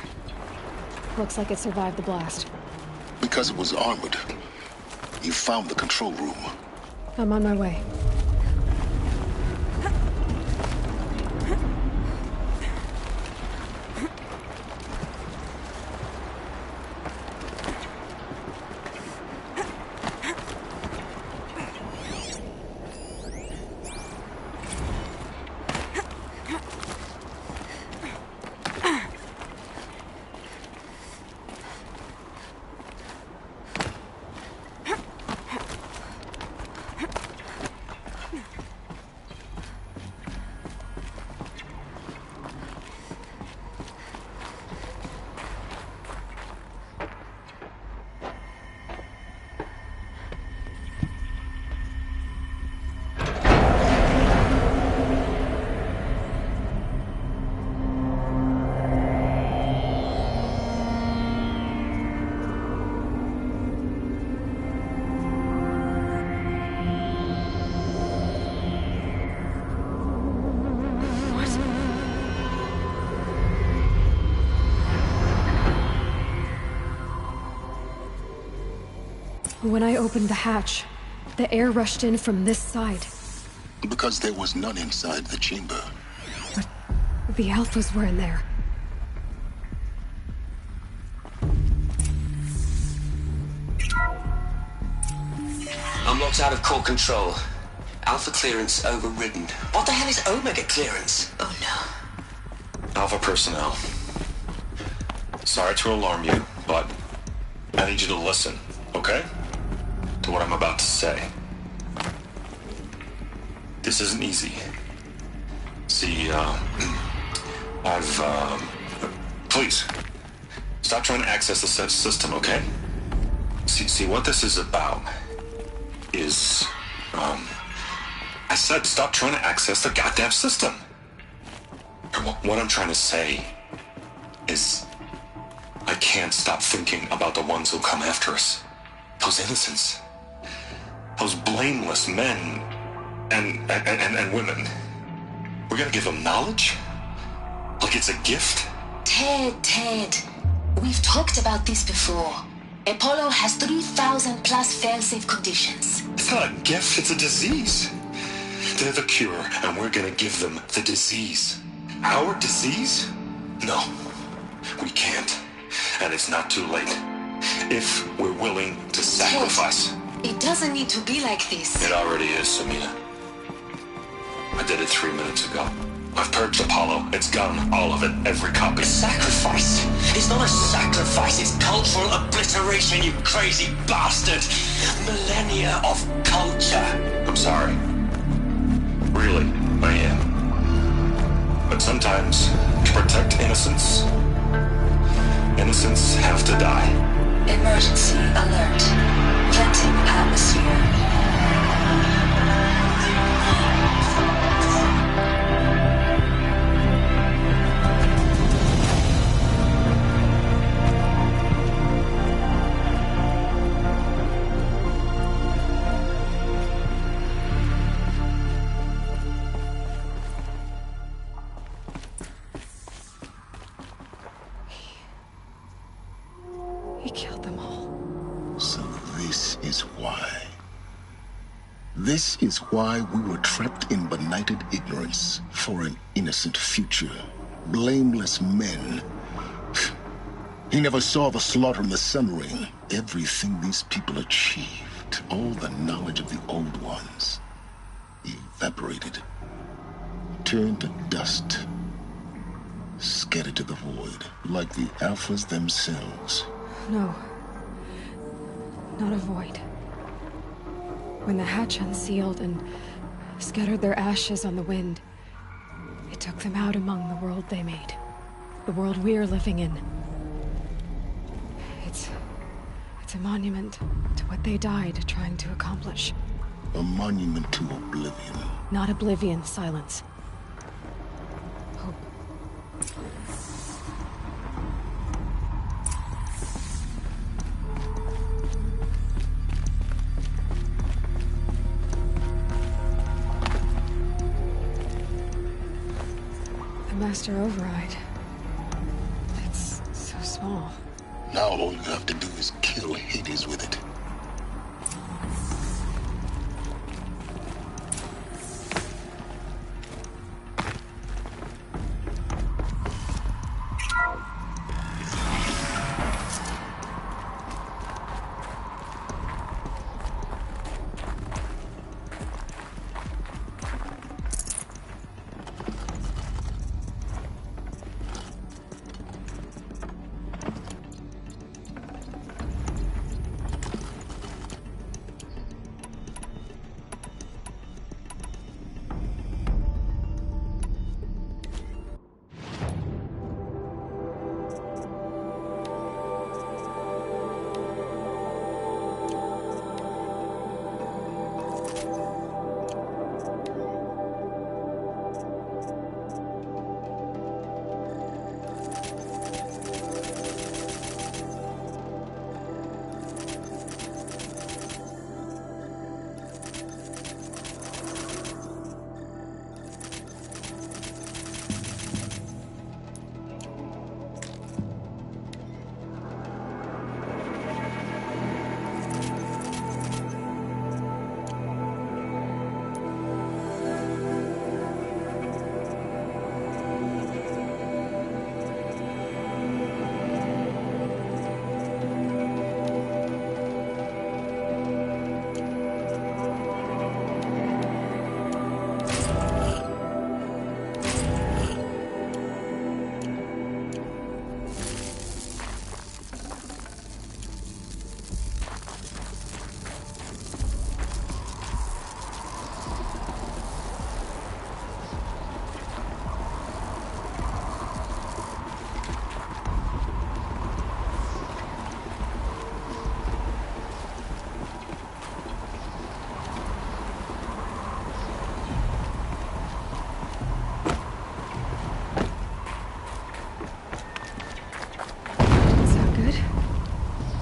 Looks like it survived the blast. Because it was armored. You found the control room. I'm on my way. When I opened the hatch, the air rushed in from this side. Because there was none inside the chamber. But the Alphas were in there. I'm locked out of core control. Alpha clearance overridden. What the hell is Omega clearance? Oh no. Alpha personnel. Sorry to alarm you, but I need you to listen, okay? To what I'm about to say. This isn't easy. See, please, stop trying to access the system, okay? See, what this is about is, I said stop trying to access the goddamn system. What I'm trying to say is, I can't stop thinking about the ones who'll come after us. Those innocents. Those blameless men and women. We're gonna give them knowledge? Like it's a gift? Ted. We've talked about this before. Apollo has 3,000 plus fail-safe conditions. It's not a gift, it's a disease. They're the cure, and we're gonna give them the disease. Our disease? No, we can't. And it's not too late. If we're willing to sacrifice. It doesn't need to be like this. It already is, Samina. I did it 3 minutes ago. I've purged Apollo. It's gone. All of it. Every copy. Sacrifice? It's not a sacrifice. It's cultural obliteration, you crazy bastard. Millennia of culture. I'm sorry. Really, I am. But sometimes, to protect innocence, innocents have to die. Emergency alert. Venting atmosphere. He killed them all. So this is why. This is why we were trapped in benighted ignorance for an innocent future. Blameless men. He never saw the slaughter in the Sun Ring. Everything these people achieved, all the knowledge of the old ones, evaporated, turned to dust, scattered to the void, like the Alphas themselves. No. Not a void. When the hatch unsealed and scattered their ashes on the wind, it took them out among the world they made. The world we're living in. It's a monument to what they died trying to accomplish. A monument to oblivion. Not oblivion, silence. Hope. The Master Override. It's so small. Now all you have to do is kill Hades with it.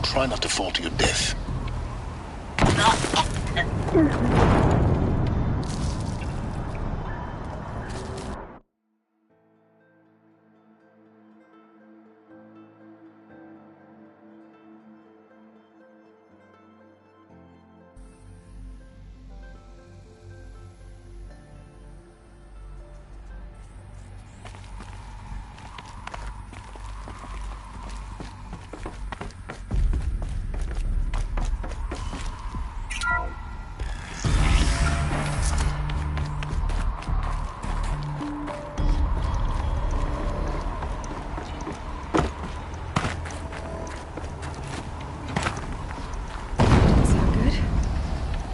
Try not to fall to your death.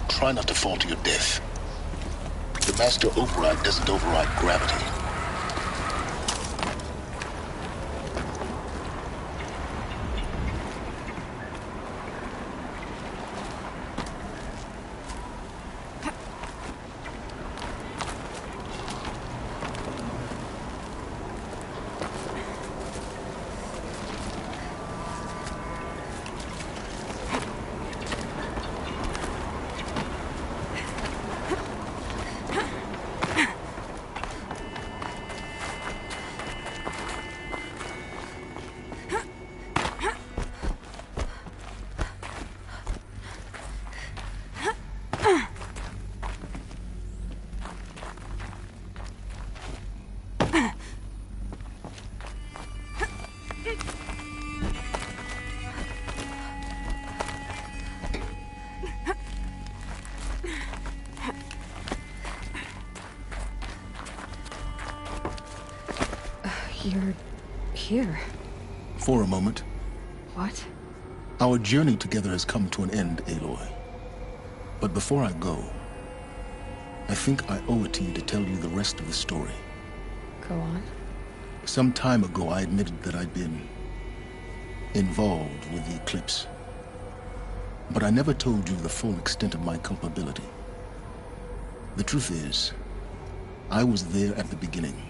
Try not to fall to your death. The Master Override doesn't override gravity. You're here. For a moment. What? Our journey together has come to an end, Aloy. But before I go, I think I owe it to you to tell you the rest of the story. Go on. Some time ago, I admitted that I'd been involved with the eclipse. But I never told you the full extent of my culpability. The truth is, I was there at the beginning.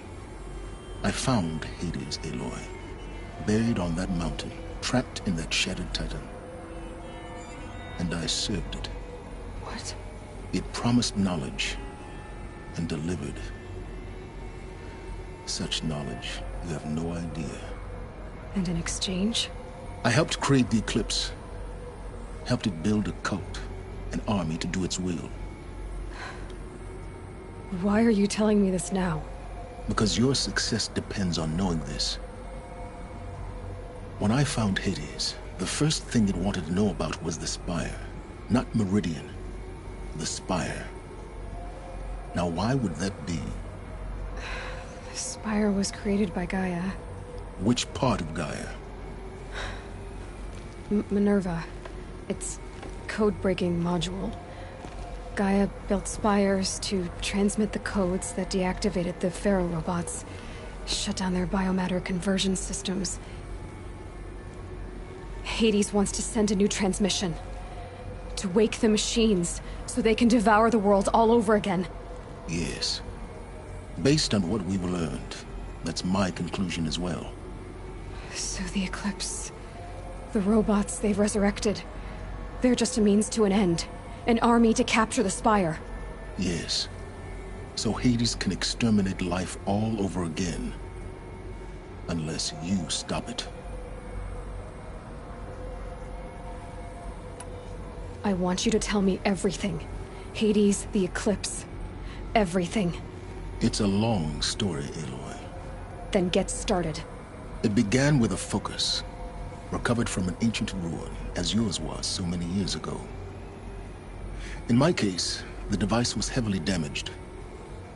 I found Hades, Aloy, buried on that mountain, trapped in that shattered titan. And I served it. What? It promised knowledge and delivered. Such knowledge, you have no idea. And in exchange? I helped create the Eclipse. Helped it build a cult, an army to do its will. Why are you telling me this now? Because your success depends on knowing this. When I found Hades, the first thing it wanted to know about was the Spire. Not Meridian. The Spire. Now why would that be? The Spire was created by Gaia. Which part of Gaia? Minerva. Its code-breaking module. Gaia built spires to transmit the codes that deactivated the Pharaoh robots, shut down their biomatter conversion systems. Hades wants to send a new transmission. To wake the machines, so they can devour the world all over again. Yes. Based on what we've learned, that's my conclusion as well. So the Eclipse... the robots they've resurrected... they're just a means to an end. An army to capture the Spire. Yes. So Hades can exterminate life all over again. Unless you stop it. I want you to tell me everything. Hades, the Eclipse. Everything. It's a long story, Aloy. Then get started. It began with a focus. Recovered from an ancient ruin, as yours was so many years ago. In my case, the device was heavily damaged.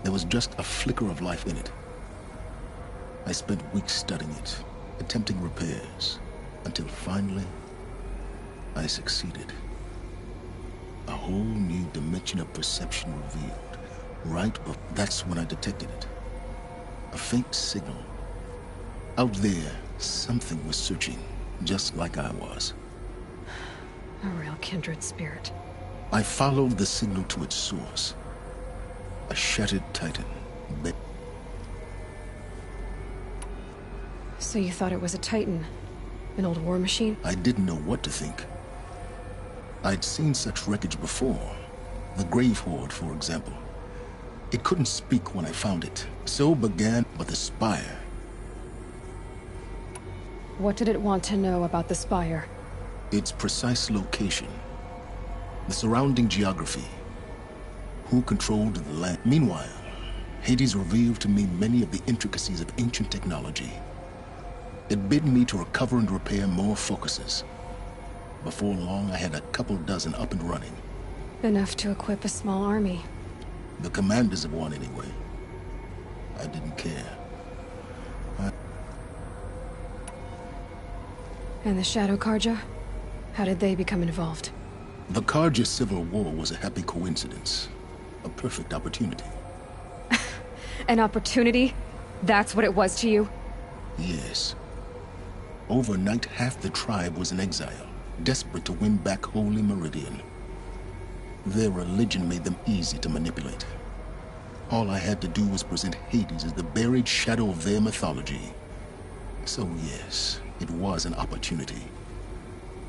There was just a flicker of life in it. I spent weeks studying it, attempting repairs, until finally, I succeeded. A whole new dimension of perception revealed. That's when I detected it. A faint signal. Out there, something was searching, just like I was. A real kindred spirit. I followed the signal to its source. A shattered titan. So you thought it was a titan? An old war machine? I didn't know what to think. I'd seen such wreckage before. The Grave Horde, for example. It couldn't speak when I found it. So began the Spire. What did it want to know about the Spire? Its precise location. The surrounding geography. Who controlled the land. Meanwhile, Hades revealed to me many of the intricacies of ancient technology. It bid me to recover and repair more focuses. Before long, I had a couple dozen up and running. Enough to equip a small army. The commanders of one, anyway. I didn't care. And the Shadow Karja? How did they become involved? The Karja civil war was a happy coincidence. A perfect opportunity. An opportunity? That's what it was to you? Yes. Overnight, half the tribe was in exile, desperate to win back Holy Meridian. Their religion made them easy to manipulate. All I had to do was present Hades as the buried shadow of their mythology. So yes, it was an opportunity.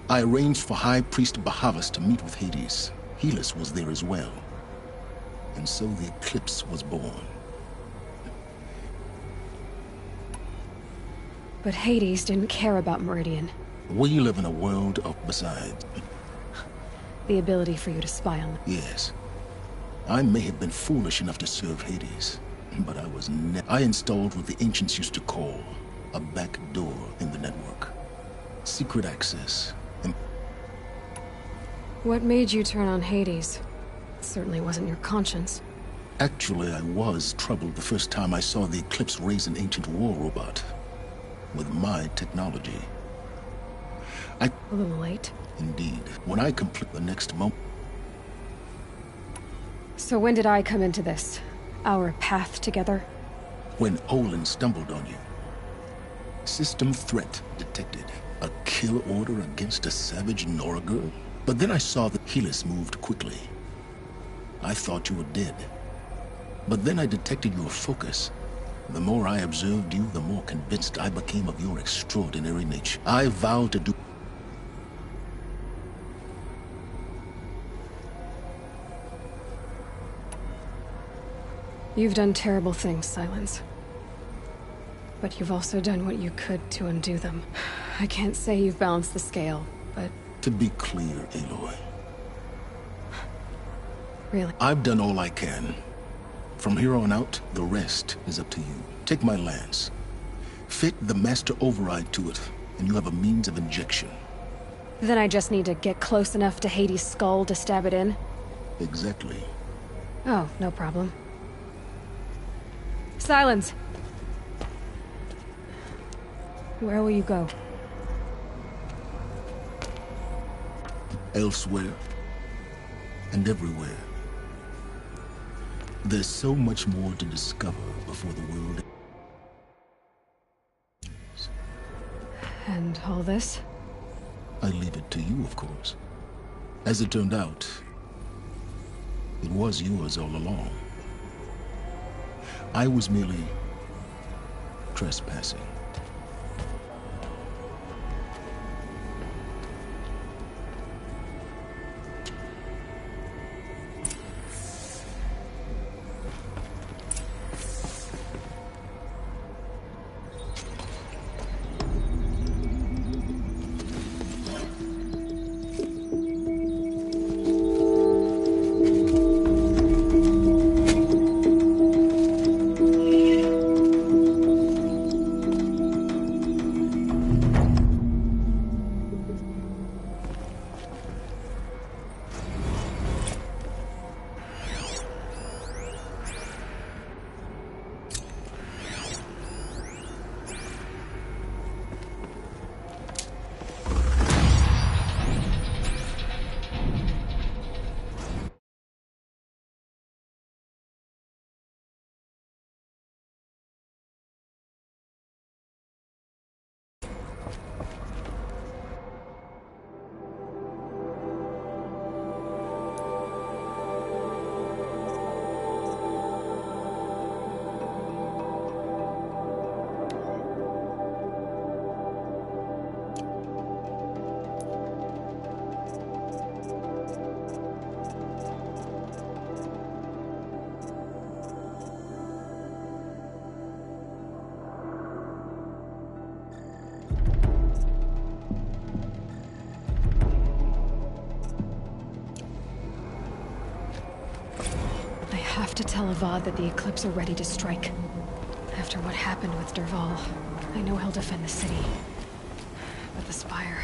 I arranged for High Priest Bahavas to meet with Hades. Helis was there as well. And so the Eclipse was born. But Hades didn't care about Meridian. We live in a world of besides. The ability for you to spy on them. Yes. I may have been foolish enough to serve Hades, but I was I installed what the ancients used to call a back door in the network. Secret access. What made you turn on Hades? It certainly wasn't your conscience. Actually, I was troubled the first time I saw the Eclipse raise an ancient war robot. With my technology. A little late. Indeed. When I complete the next moment. So when did I come into this? Our path together? When Olin stumbled on you. System threat detected. A kill order against a savage Nora girl? But then I saw that Helis moved quickly. I thought you were dead. But then I detected your focus. The more I observed you, the more convinced I became of your extraordinary nature. I vowed to do... You've done terrible things, Silence. But you've also done what you could to undo them. I can't say you've balanced the scale, but... To be clear, Aloy. Really? I've done all I can. From here on out, the rest is up to you. Take my lance. Fit the master override to it, and you have a means of injection. Then I just need to get close enough to Hades' skull to stab it in? Exactly. Oh, no problem. Silence! Where will you go? Elsewhere. And everywhere. There's so much more to discover before the world... And all this? I leave it to you, of course. As it turned out, it was yours all along. I was merely trespassing. I have to tell Avad that the Eclipse are ready to strike. After what happened with Dervahl, I know he'll defend the city. But the Spire...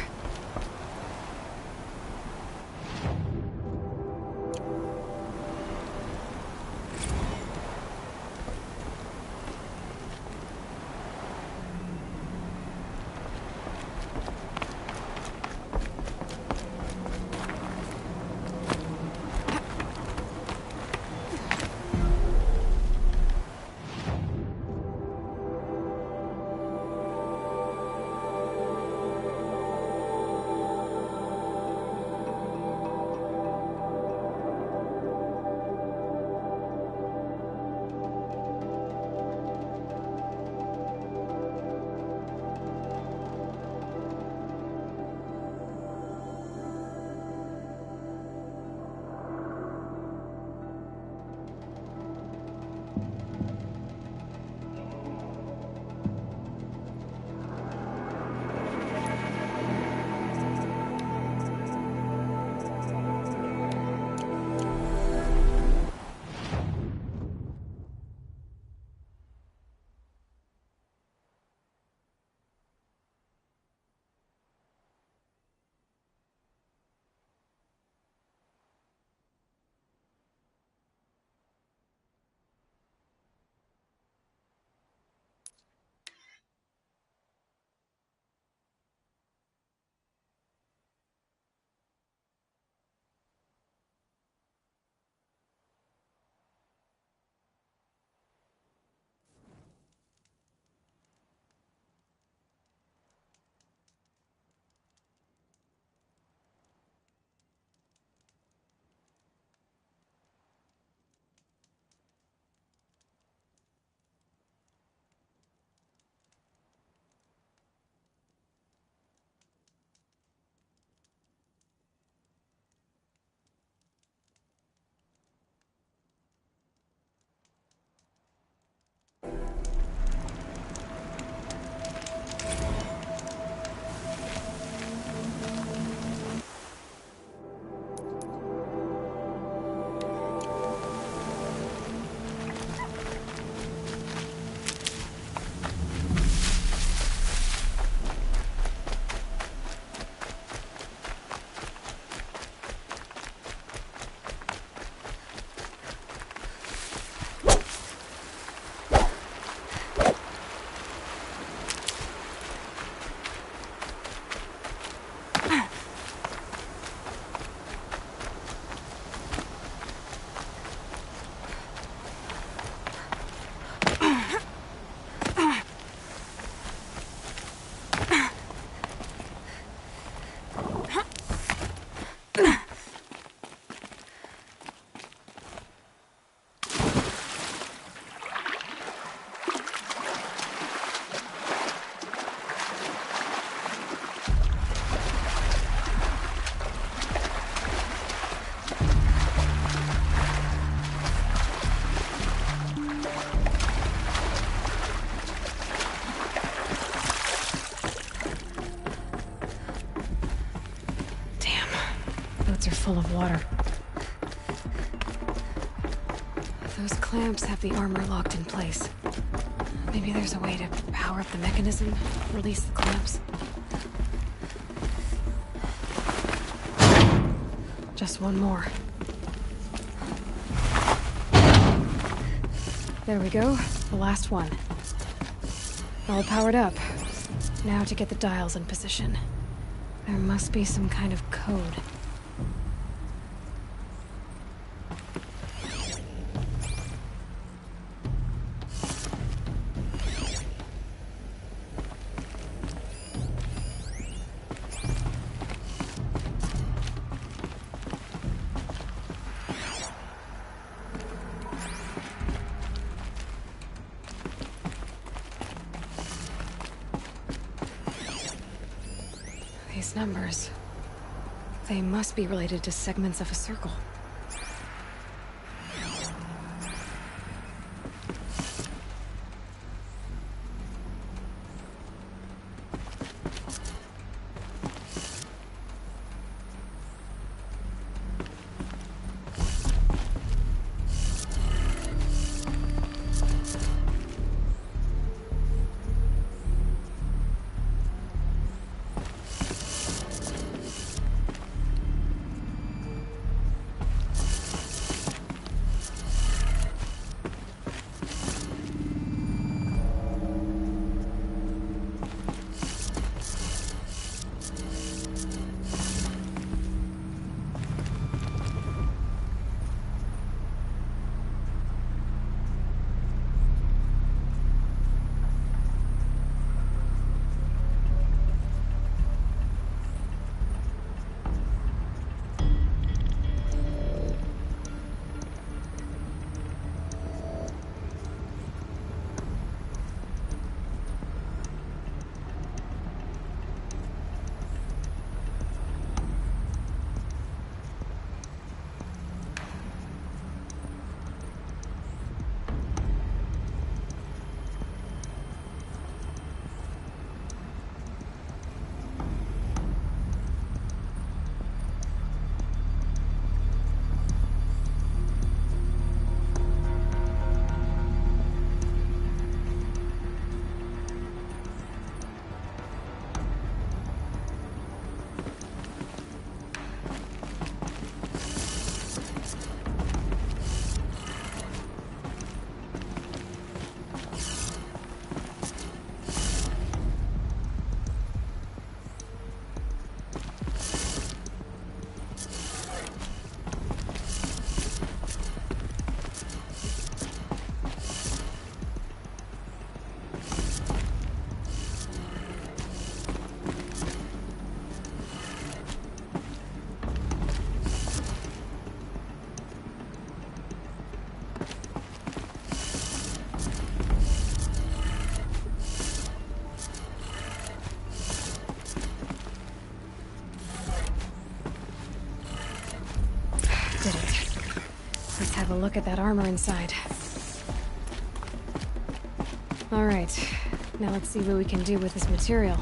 full of water. Those clamps have the armor locked in place. Maybe there's a way to power up the mechanism, release the clamps. Just one more. There we go, the last one. All powered up. Now to get the dials in position. There must be some kind of code. These numbers, they must be related to segments of a circle. Have a look at that armor inside. Alright, now let's see what we can do with this material.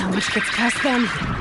how much gets past them.